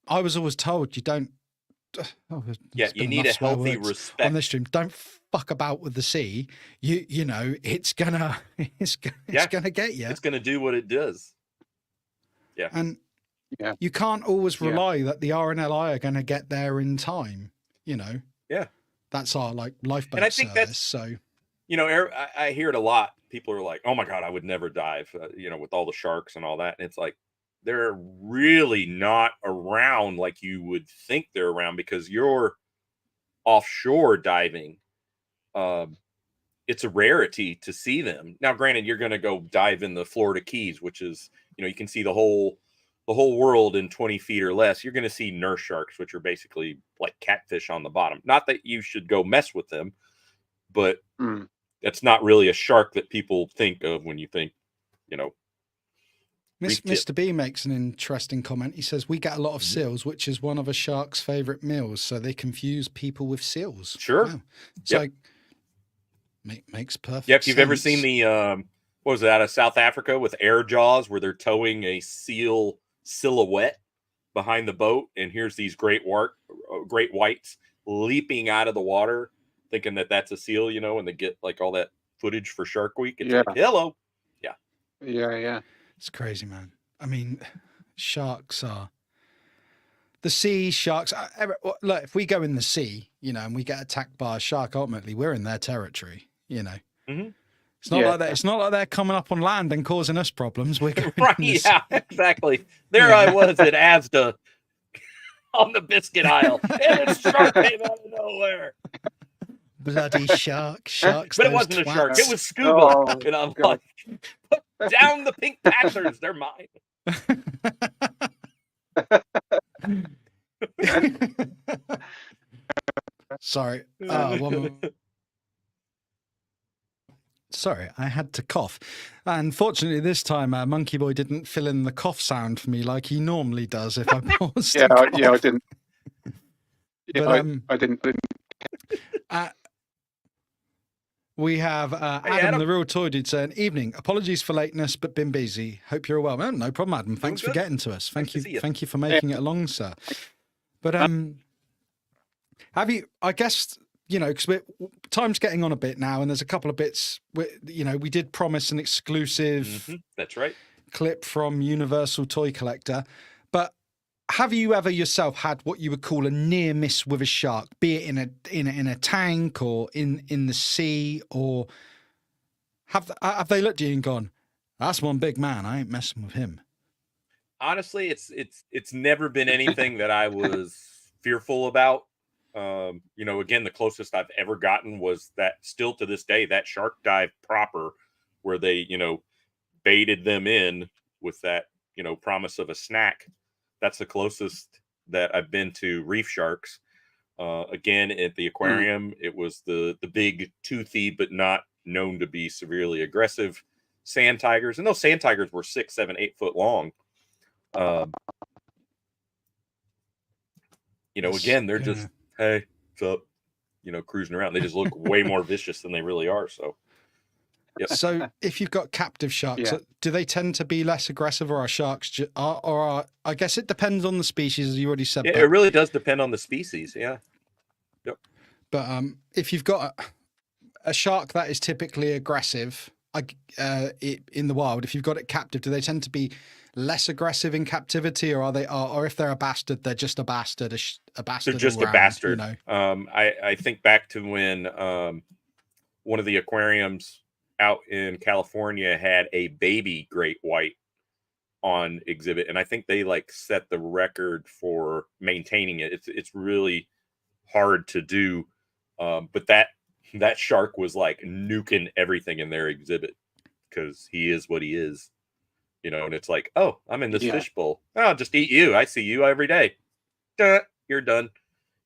I was always told you don't.
You need a healthy respect
on this stream. Don't fuck about with the sea. It's gonna get you.
It's gonna do what it does. Yeah,
and you can't always rely that the RNLI are gonna get there in time. That's our lifeboat.
And I think
service,
that's
so.
I hear it a lot. People are like, "Oh my God, I would never dive." With all the sharks and all that, and it's like they're really not around like you would think they're around because you're offshore diving. It's a rarity to see them. Now, granted, you're going to go dive in the Florida Keys, which is, you can see the whole world in 20 feet or less. You're going to see nurse sharks, which are basically like catfish on the bottom. Not that you should go mess with them, but that's not really a shark that people think of when you think,
Mr. B makes an interesting comment. He says, we get a lot of seals, which is one of a shark's favorite meals. So they confuse people with seals.
Sure.
Wow. So makes perfect
sense. If you've ever seen the, what was it, out of South Africa with air jaws where they're towing a seal silhouette behind the boat. And here's these great whites leaping out of the water, thinking that that's a seal, and they get like all that footage for Shark Week. It's like, hello.
Yeah.
It's crazy, man. I mean, sharks are the sea sharks. Look, if we go in the sea, and we get attacked by a shark, ultimately we're in their territory. It's not like that. It's not like they're coming up on land and causing us problems. We're going
right. Yeah, exactly. There I was at Asda on the biscuit aisle, and a shark came out of nowhere.
Bloody sharks.
But it wasn't a shark. It was Scuba. And I'm like, put down the pink Packers. They're mine.
Sorry. Sorry, I had to cough. Unfortunately, this time, Monkeyboy didn't fill in the cough sound for me like he normally does if I pause to cough.
I didn't. Yeah,
But
I didn't.
we have
Hey,
Adam, the real toy dude, saying, "Evening. Apologies for lateness, but been busy. Hope you're well." Oh, no problem, Adam. Thanks for
good.
getting to us.
Nice to see you.
Thank you for making it along, sir. But have you? I guess you know because time's getting on a bit now, and there's a couple of bits. We did promise an exclusive.
That's right.
Clip from Universal Toy Collector, but have you ever yourself had what you would call a near miss with a shark, be it in a tank or in the sea, or have they looked at you and gone, "That's one big man, I ain't messing with him"?
Honestly, it's never been anything that I was fearful about. Again, the closest I've ever gotten was that, still to this day, that shark dive proper, where they baited them in with that promise of a snack. That's the closest that I've been to reef sharks. Again, at the aquarium, it was the big toothy but not known to be severely aggressive sand tigers, and those sand tigers were 6, 7, 8 foot long. Again, they're just, hey, what's up? Cruising around. They just look way more vicious than they really are. So, yep.
So if you've got captive sharks, do they tend to be less aggressive, or are sharks, I guess it depends on the species, as you already said.
Yeah, it really does depend on the species. Yeah. Yep.
But if you've got a shark that is typically aggressive in the wild, if you've got it captive, do they tend to be less aggressive in captivity, or or if they're a bastard, they're just a bastard, a bastard?
They're just a bastard. I think back to when one of the aquariums out in California had a baby great white on exhibit, and I think they set the record for maintaining it. It's really hard to do, but that shark was nuking everything in their exhibit because he is what he is. And it's oh, I'm in this fishbowl. I'll just eat you. I see you every day. Duh, you're done.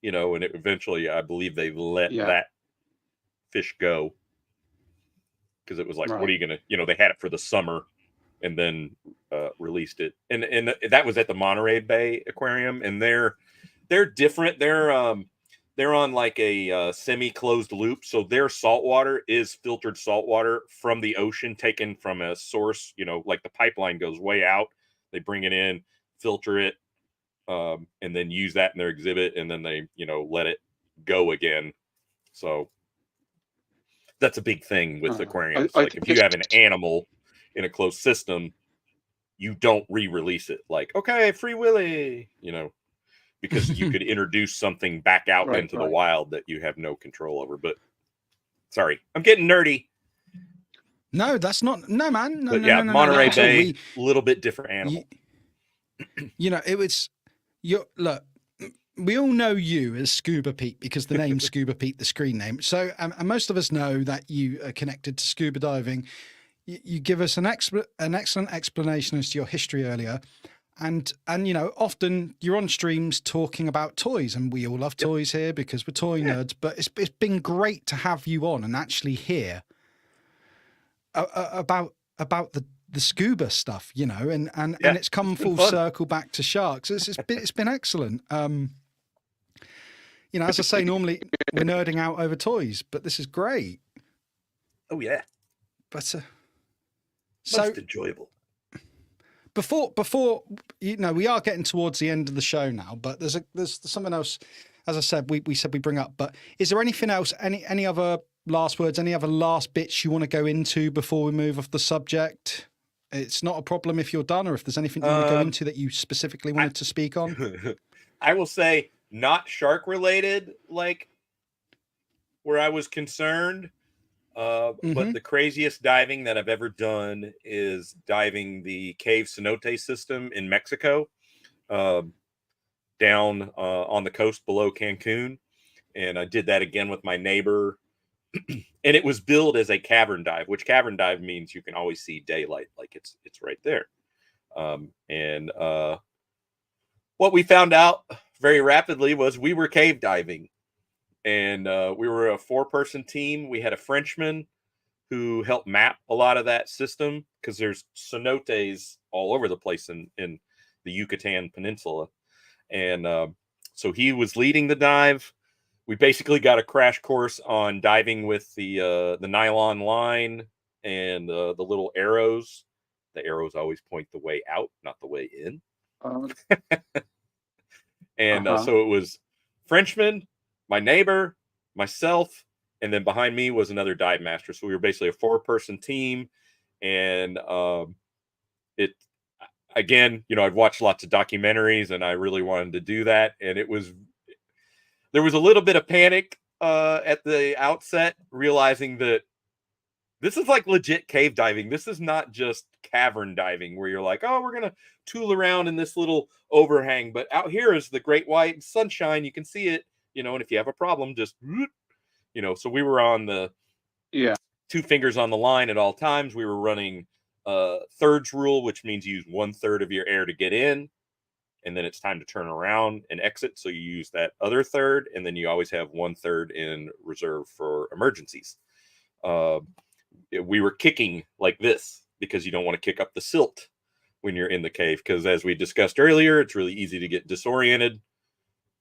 And eventually, I believe they let that fish go because it was right. What are you going to, they had it for the summer and then released it. And that was at the Monterey Bay Aquarium. And they're different. They're on a semi-closed loop. So their saltwater is filtered saltwater from the ocean, taken from a source, the pipeline goes way out. They bring it in, filter it, and then use that in their exhibit. And then they, let it go again. So that's a big thing with aquariums. If you have an animal in a closed system, you don't re-release it. Okay, Free Willy, because you could introduce something back out into the wild that you have no control over. But sorry, I'm getting nerdy.
No, that's not. No, man. No,
but Monterey Bay, a little bit different animal.
It was. Look, we all know you as Scuba Pete because the name's Scuba Pete, the screen name. So, and most of us know that you are connected to scuba diving. You give us an excellent explanation as to your history earlier. And often you're on streams talking about toys, and we all love toys here because we're toy nerds. But it's been great to have you on and actually hear about the scuba stuff, and it's come full circle back to sharks. It's been excellent. As I say, normally we're nerding out over toys, but this is great.
Oh yeah,
but
most enjoyable.
Before we are getting towards the end of the show now, but there's something else. As I said, we said we bring up. But is there anything else? Any other last words? Any other last bits you want to go into before we move off the subject? It's not a problem if you're done, or if there's anything you want to go into that you specifically wanted to speak on.
I will say not shark related, where I was concerned. But the craziest diving that I've ever done is diving the cave cenote system in Mexico, down on the coast below Cancun. And I did that again with my neighbor. And it was billed as a cavern dive, which cavern dive means you can always see daylight, it's right there. And what we found out very rapidly was we were cave diving. and we were a 4-person team. We had a Frenchman who helped map a lot of that system because there's cenotes all over the place in the Yucatan Peninsula. And so he was leading the dive. We basically got a crash course on diving with the nylon line and the little arrows. The arrows always point the way out, not the way in. And so it was Frenchman, my neighbor, myself, and then behind me was another dive master. So we were basically a 4-person team. And it, again, I've watched lots of documentaries and I really wanted to do that. And there was a little bit of panic at the outset, realizing that this is like legit cave diving. This is not just cavern diving where you're like, oh, we're going to tool around in this little overhang. But out here is the great white sunshine. You can see it, and if you have a problem, just, so we were on the 2 fingers on the line at all times. We were running thirds rule, which means you use 1/3 of your air to get in. And then it's time to turn around and exit. So you use that other third. And then you always have 1/3 in reserve for emergencies. We were kicking like this because you don't want to kick up the silt when you're in the cave. Because as we discussed earlier, it's really easy to get disoriented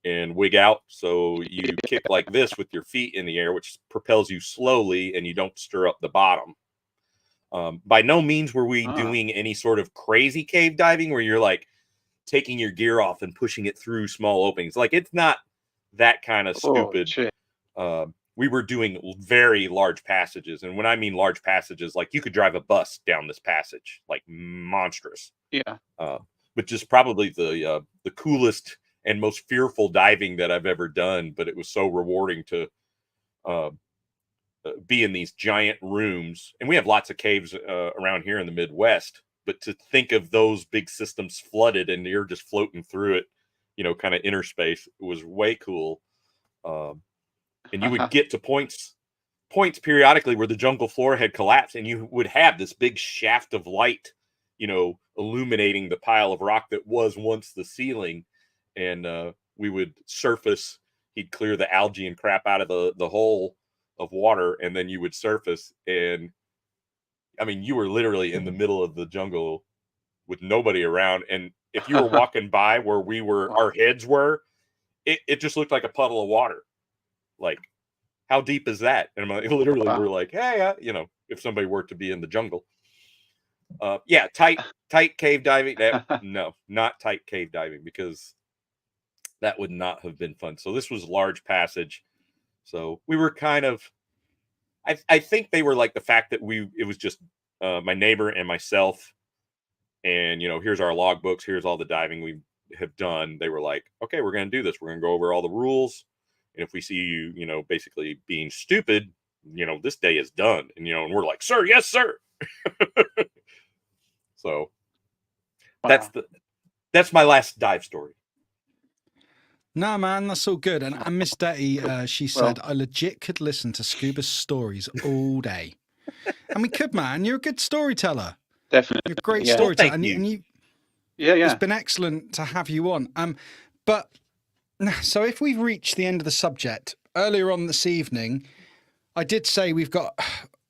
and wig out. So you kick like this with your feet in the air, which propels you slowly and you don't stir up the bottom. By no means were we doing any sort of crazy cave diving where you're like taking your gear off and pushing it through small openings. Like, it's not that kind of stupid. We were doing very large passages. And when I mean large passages, like you could drive a bus down this passage, like monstrous.
Yeah.
But just probably the coolest and most fearful diving that I've ever done. But it was so rewarding to be in these giant rooms. And we have lots of caves around here in the Midwest. But to think of those big systems flooded and you're just floating through it, kind of inner space, it was way cool. And you would get to points periodically where the jungle floor had collapsed and you would have this big shaft of light, illuminating the pile of rock that was once the ceiling. And we would surface. He'd clear the algae and crap out of the hole of water, and then you would surface. And I mean, you were literally in the middle of the jungle with nobody around. And if you were walking by where our heads were, it just looked like a puddle of water. Like, how deep is that? And literally we're like, hey, if somebody were to be in the jungle. Tight cave diving. No, not tight cave diving, because that would not have been fun. So this was large passage. So we were kind of, I think they were like the fact that it was just my neighbor and myself, and here's our logbooks, here's all the diving we have done. They were like, okay, we're going to do this. We're going to go over all the rules. And if we see you, basically being stupid, this day is done. And, and we're like, sir, yes, sir. So that's my last dive story.
No, man, that's all good. And Miss Detty, she said, I legit could listen to Scuba's stories all day. And we could, man. You're a good storyteller.
Definitely.
You're a great storyteller.
Thank you.
And you,
yeah.
It's been excellent to have you on. But so if we've reached the end of the subject, earlier on this evening, I did say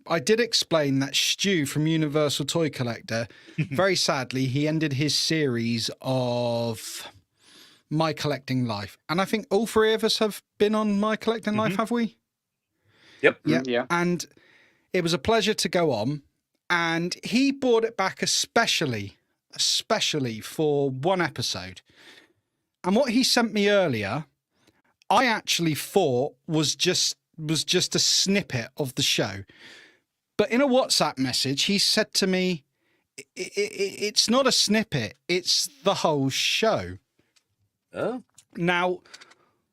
I did explain that Stu from Universal Toy Collector, very sadly, he ended his series of My Collecting Life. And I think all 3 of us have been on My Collecting Life, have we?
Yep.
Yeah.
And it was a pleasure to go on. And he brought it back especially for one episode. And what he sent me earlier, I actually thought was just a snippet of the show. But in a WhatsApp message, he said to me, it's not a snippet, it's the whole show.
Oh.
Now,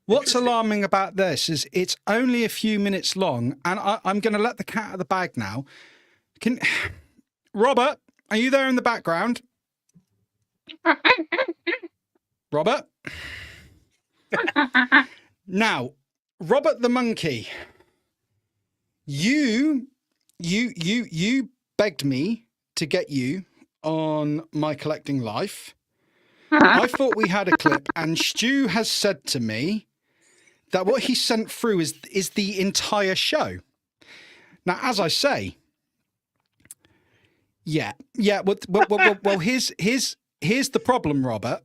what's alarming about this is it's only a few minutes long, and I'm going to let the cat out of the bag now. Robert, are you there in the background? Robert? Now, Robert the monkey, you begged me to get you on My Collecting Life. I thought we had a clip, and Stu has said to me that what he sent through is the entire show. Now, as I say, yeah. Well, here's the problem, Robert.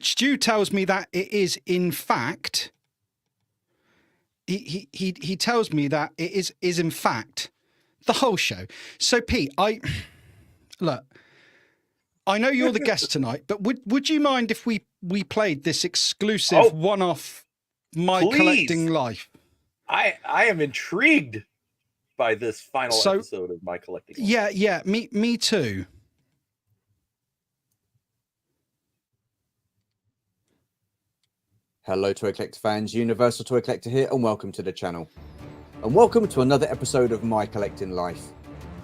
Stu tells me that it is, in fact, he tells me that it is in fact the whole show. So, Pete, I know you're the guest tonight, but would you mind if we played this exclusive one-off My Collecting Life?
I am intrigued by this final episode of My Collecting Life.
Yeah, me too.
Hello Toy Collector fans, Universal Toy Collector here, and welcome to the channel. And welcome to another episode of My Collecting Life,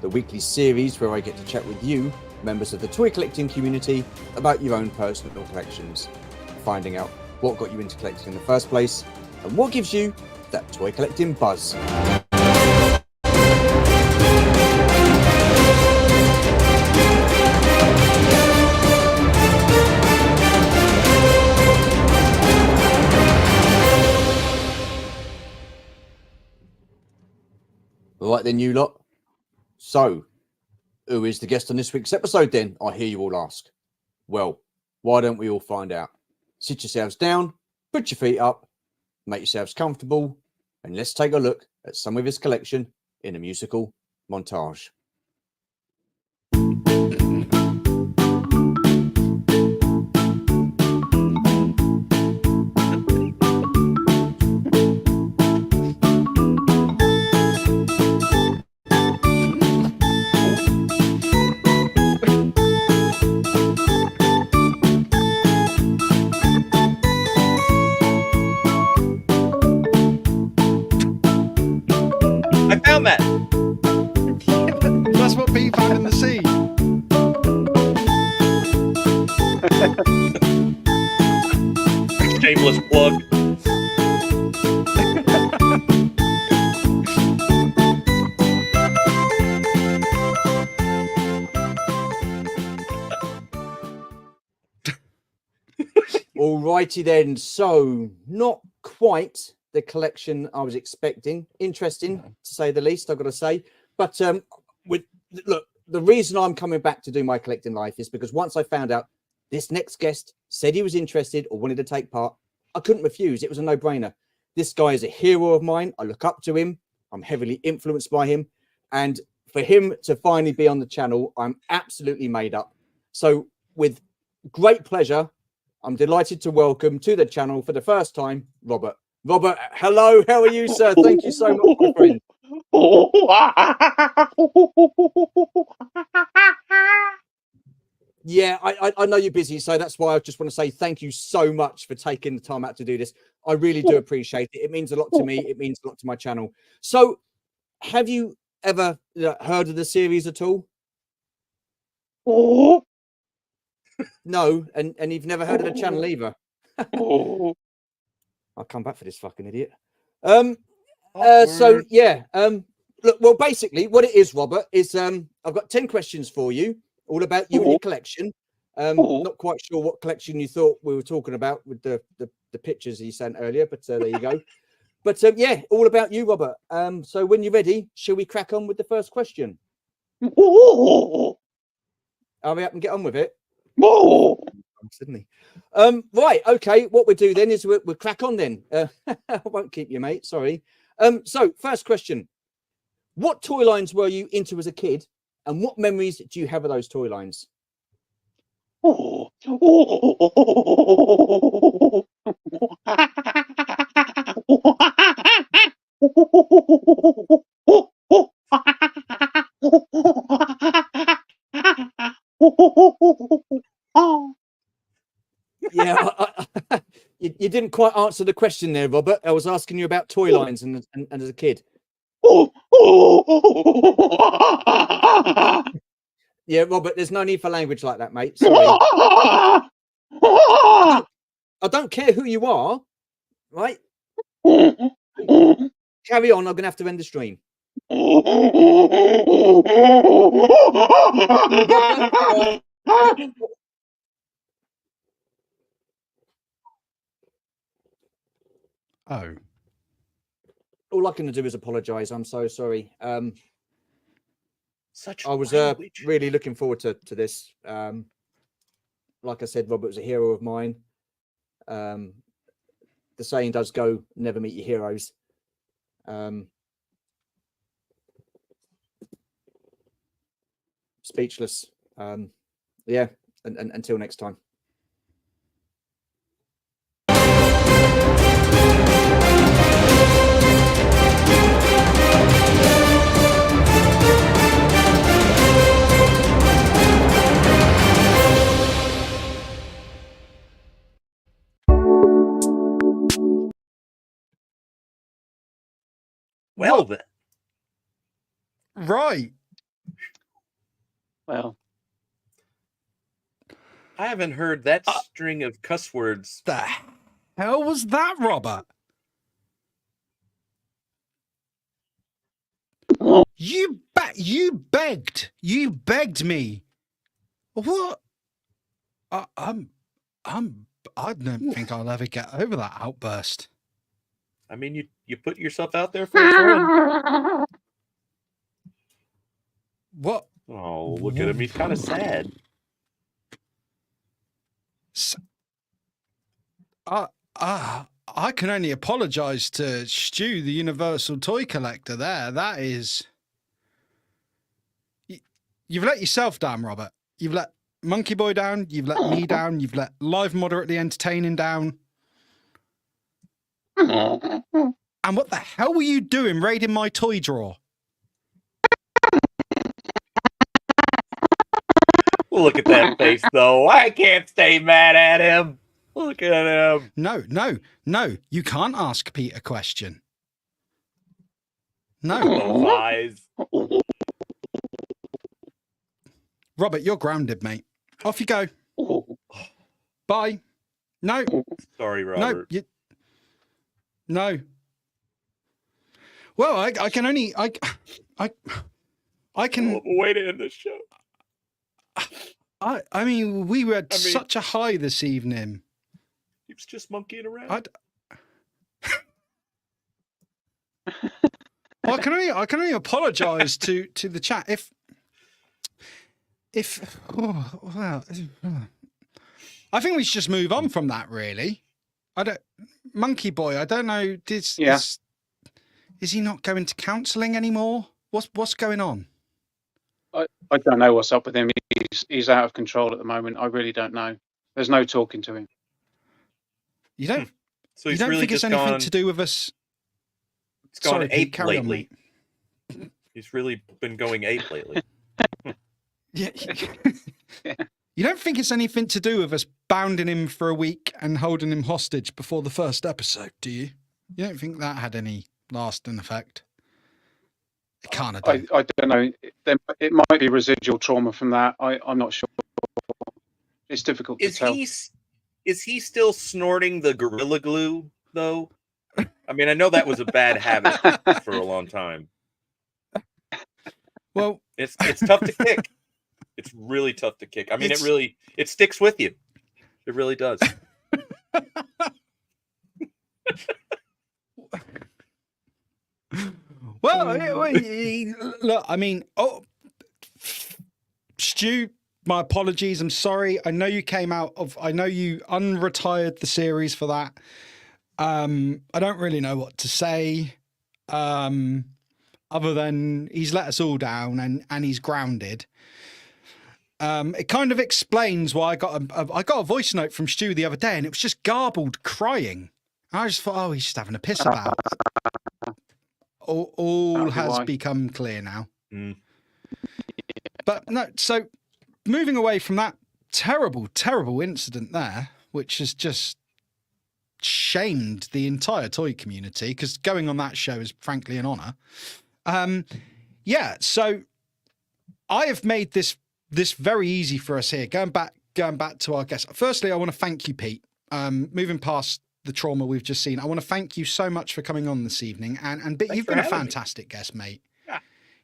the weekly series where I get to chat with you, members of the toy collecting community, about your own personal collections, finding out what got you into collecting in the first place, and what gives you that toy collecting buzz. Right then, you lot. So, who is the guest on this week's episode then? I hear you all ask. Well, why don't we all find out? Sit yourselves down, put your feet up, make yourselves comfortable, and let's take a look at some of his collection in a musical montage.
I found that.
That's what Pete found in the sea.
Shameless plug.
Alrighty then, so not quite the collection I was expecting. Interesting, to say the least, I've got to say. But look, the reason I'm coming back to do My Collecting Life is because once I found out this next guest said he was interested or wanted to take part, I couldn't refuse. It was a no-brainer. This guy is a hero of mine. I look up to him. I'm heavily influenced by him. And for him to finally be on the channel, I'm absolutely made up. So with great pleasure, I'm delighted to welcome to the channel for the first time, Robert. Robert, hello. How are you, sir? Thank you so much, my friend. Yeah, I know you're busy, so that's why I just want to say thank you so much for taking the time out to do this. I really do appreciate it. It means a lot to me. It means a lot to my channel. So, have you ever heard of the series at all? No, and you've never heard of the channel either. I'll come back for this fucking idiot. So yeah, look, well, basically what it is, Robert, is I've got 10 questions for you, all about you and your collection. Not quite sure what collection you thought we were talking about with the pictures you sent earlier, but there you go. But yeah, all about you, Robert. So when you're ready, shall we crack on with the first question? Hurry up and get on with it. Sydney. Right, okay, what we do then is we'll crack on then. I won't keep you, mate, sorry. So first question, what toy lines were you into as a kid, and what memories do you have of those toy lines? Yeah, you didn't quite answer the question there, Robert. I was asking you about toy lines and as a kid. Yeah, Robert, there's no need for language like that, mate. Sorry. I don't care who you are, right? Carry on, I'm going to have to end the stream.
Oh.
All I can do is apologise. I'm so sorry.
Such
I was
language.
really looking forward to this. Like I said, Robert was a hero of mine. The saying does go, never meet your heroes. Speechless. Yeah, and until next time.
Well then.
Right.
Well,
I haven't heard that string of cuss words.
The hell was that, Robert? You begged me. What? I don't think I'll ever get over that outburst.
I mean, you put yourself out there for a friend.
What?
Oh, look at him. He's kind of sad.
I can only apologise to Stu, the universal toy collector there. That is... You've let yourself down, Robert. You've let Monkeyboy down. You've let me down. You've let Live Moderately Entertaining down. And what the hell were you doing raiding my toy drawer?
Look at that face, though. I can't stay mad at him. Look at him.
No. You can't ask Pete a question. No.
Those eyes.
Robert, you're grounded, mate. Off you go. Bye. No.
Sorry, Robert.
No. Well, I can only... I can...
Way to end this show.
I mean, we were at such a high this evening.
He was just monkeying around.
I can only apologise to the chat if I think we should just move on from that. Really, Monkeyboy. I don't know. Is he not going to counselling anymore? What's going on?
I don't know what's up with him. He's out of control at the moment. I really don't know. There's no talking to him.
You don't.
So
you
he's
don't
really
think it's
just
anything
gone,
to do with us?
It's gone
Sorry,
ape
Pete, carry on,
lately.
mate.
He's really been going ape lately.
Yeah. You don't think it's anything to do with us bounding him for a week and holding him hostage before the first episode, do you? You don't think that had any lasting effect? It can't have done.
I don't know. It might be residual trauma from that. I'm not sure. It's difficult to tell.
Is he still snorting the Gorilla Glue, though? I mean, I know that was a bad habit for a long time.
Well,
it's tough to kick. It's really tough to kick. I mean, it sticks with you. It really does.
Well, look, I mean, Stu, my apologies. I'm sorry. I know you unretired the series for that. I don't really know what to say, other than he's let us all down and he's grounded. It kind of explains why I got a voice note from Stu the other day, and it was just garbled crying. I just thought, oh, he's just having a piss about. All has become clear now.
Mm.
But no, so moving away from that terrible, terrible incident there, which has just shamed the entire toy community, because going on that show is frankly an honour. Yeah, so I have made this very easy for us here. Going back to our guest. Firstly, I want to thank you, Pete. Moving past the trauma we've just seen, I want to thank you so much for coming on this evening. And you've been a fantastic guest, mate. Yeah.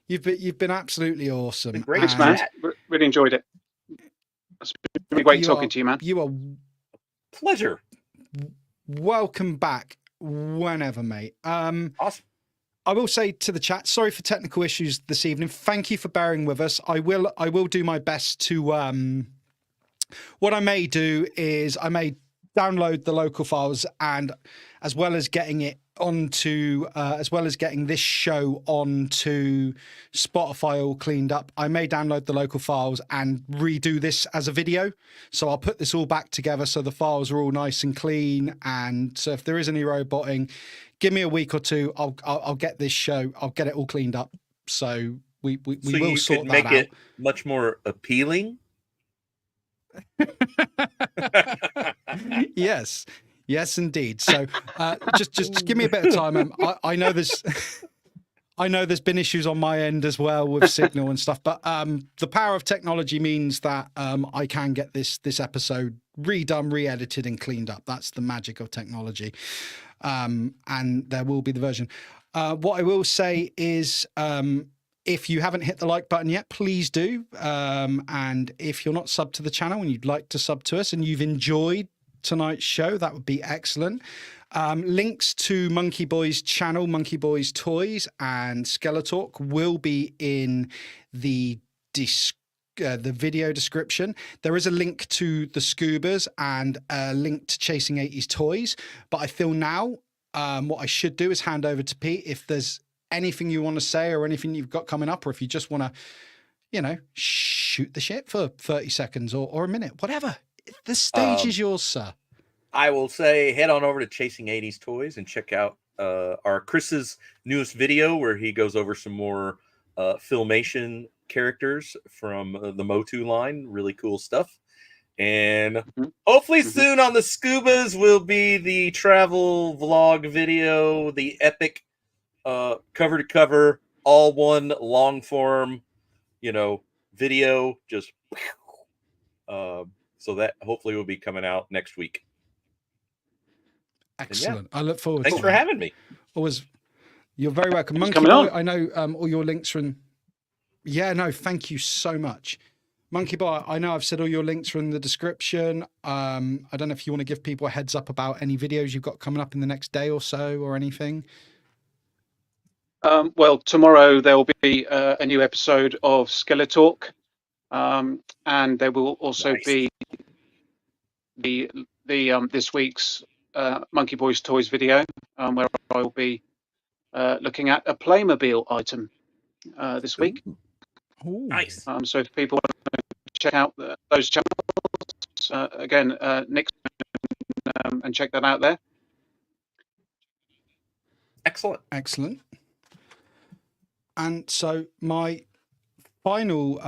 You've been absolutely awesome.
Thanks, man. Really enjoyed it. It's been great talking to you, man.
You are
pleasure.
Welcome back. whenever, mate.
Awesome.
I will say to the chat, sorry for technical issues this evening. Thank you for bearing with us. I will do my best to what I may do is I may download the local files, and as well as getting it onto as well as getting this show onto Spotify all cleaned up, I may download the local files and redo this as a video. So I'll put this all back together so the files are all nice and clean. And so if there is any roboting, give me a week or two. I'll get this show. I'll get it all cleaned up. So we will
you
sort
could
that
make
out.
it much more appealing.
Yes, indeed. So just give me a bit of time. I know there's been issues on my end as well with signal and stuff, but the power of technology means that I can get this episode redone, re-edited, and cleaned up. That's the magic of technology. And there will be the version. What I will say is, if you haven't hit the like button yet, please do. And if you're not subbed to the channel and you'd like to sub to us and you've enjoyed tonight's show, that would be excellent. Links to Monkeyboy's channel, Monkeyboy's Toys and Skeletalk, will be in the video description. There is a link to the Scubas and a link to Chasing 80s Toys. But I feel now what I should do is hand over to Pete. If there's anything you want to say or anything you've got coming up, or if you just want to, shoot the shit for 30 seconds or a minute, whatever. The stage is yours, sir.
I will say head on over to Chasing 80s Toys and check out our Chris's newest video where he goes over some more Filmation characters from the Motu line. Really cool stuff. And hopefully soon on the Scubas will be the travel vlog video, the epic cover to cover, all one long form, video. Just so that hopefully will be coming out next week.
Excellent. I look forward.
Thanks for having me.
You're very welcome,
Thanks
Monkey
for
Boy.
coming
I know all your links are in. Yeah, no, thank you so much, Monkey Boy. I know I've said all your links are in the description. I don't know if you want to give people a heads up about any videos you've got coming up in the next day or so or anything.
Well, tomorrow there will be a new episode of Skeletalk, and there will also be the this week's Monkey Boys Toys video, where I will be looking at a Playmobil item this week.
Ooh.
Nice.
So if people want to check out those channels, again, Nick, and check that out there.
Excellent. And so my final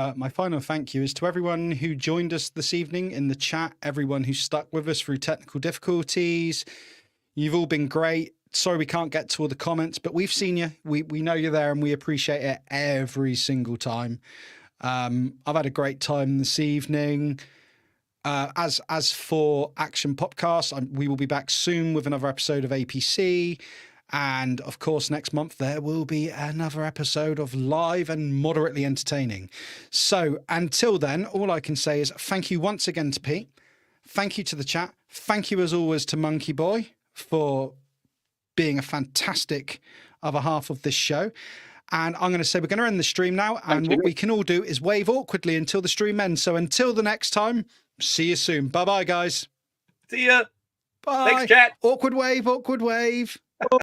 thank you is to everyone who joined us this evening in the chat, everyone who stuck with us through technical difficulties. You've all been great. Sorry we can't get to all the comments, but we've seen you. We know you're there and we appreciate it every single time. I've had a great time this evening. As for Action Popcast, we will be back soon with another episode of APC. And of course, next month, there will be another episode of Live and Moderately Entertaining. So until then, all I can say is thank you once again to Pete. Thank you to the chat. Thank you, as always, to Monkey Boy for being a fantastic other half of this show. And I'm going to say we're going to end the stream now. And what we can all do is wave awkwardly until the stream ends. So until the next time, see you soon. Bye-bye, guys.
See ya.
Bye.
Thanks, chat.
Awkward wave, awkward wave.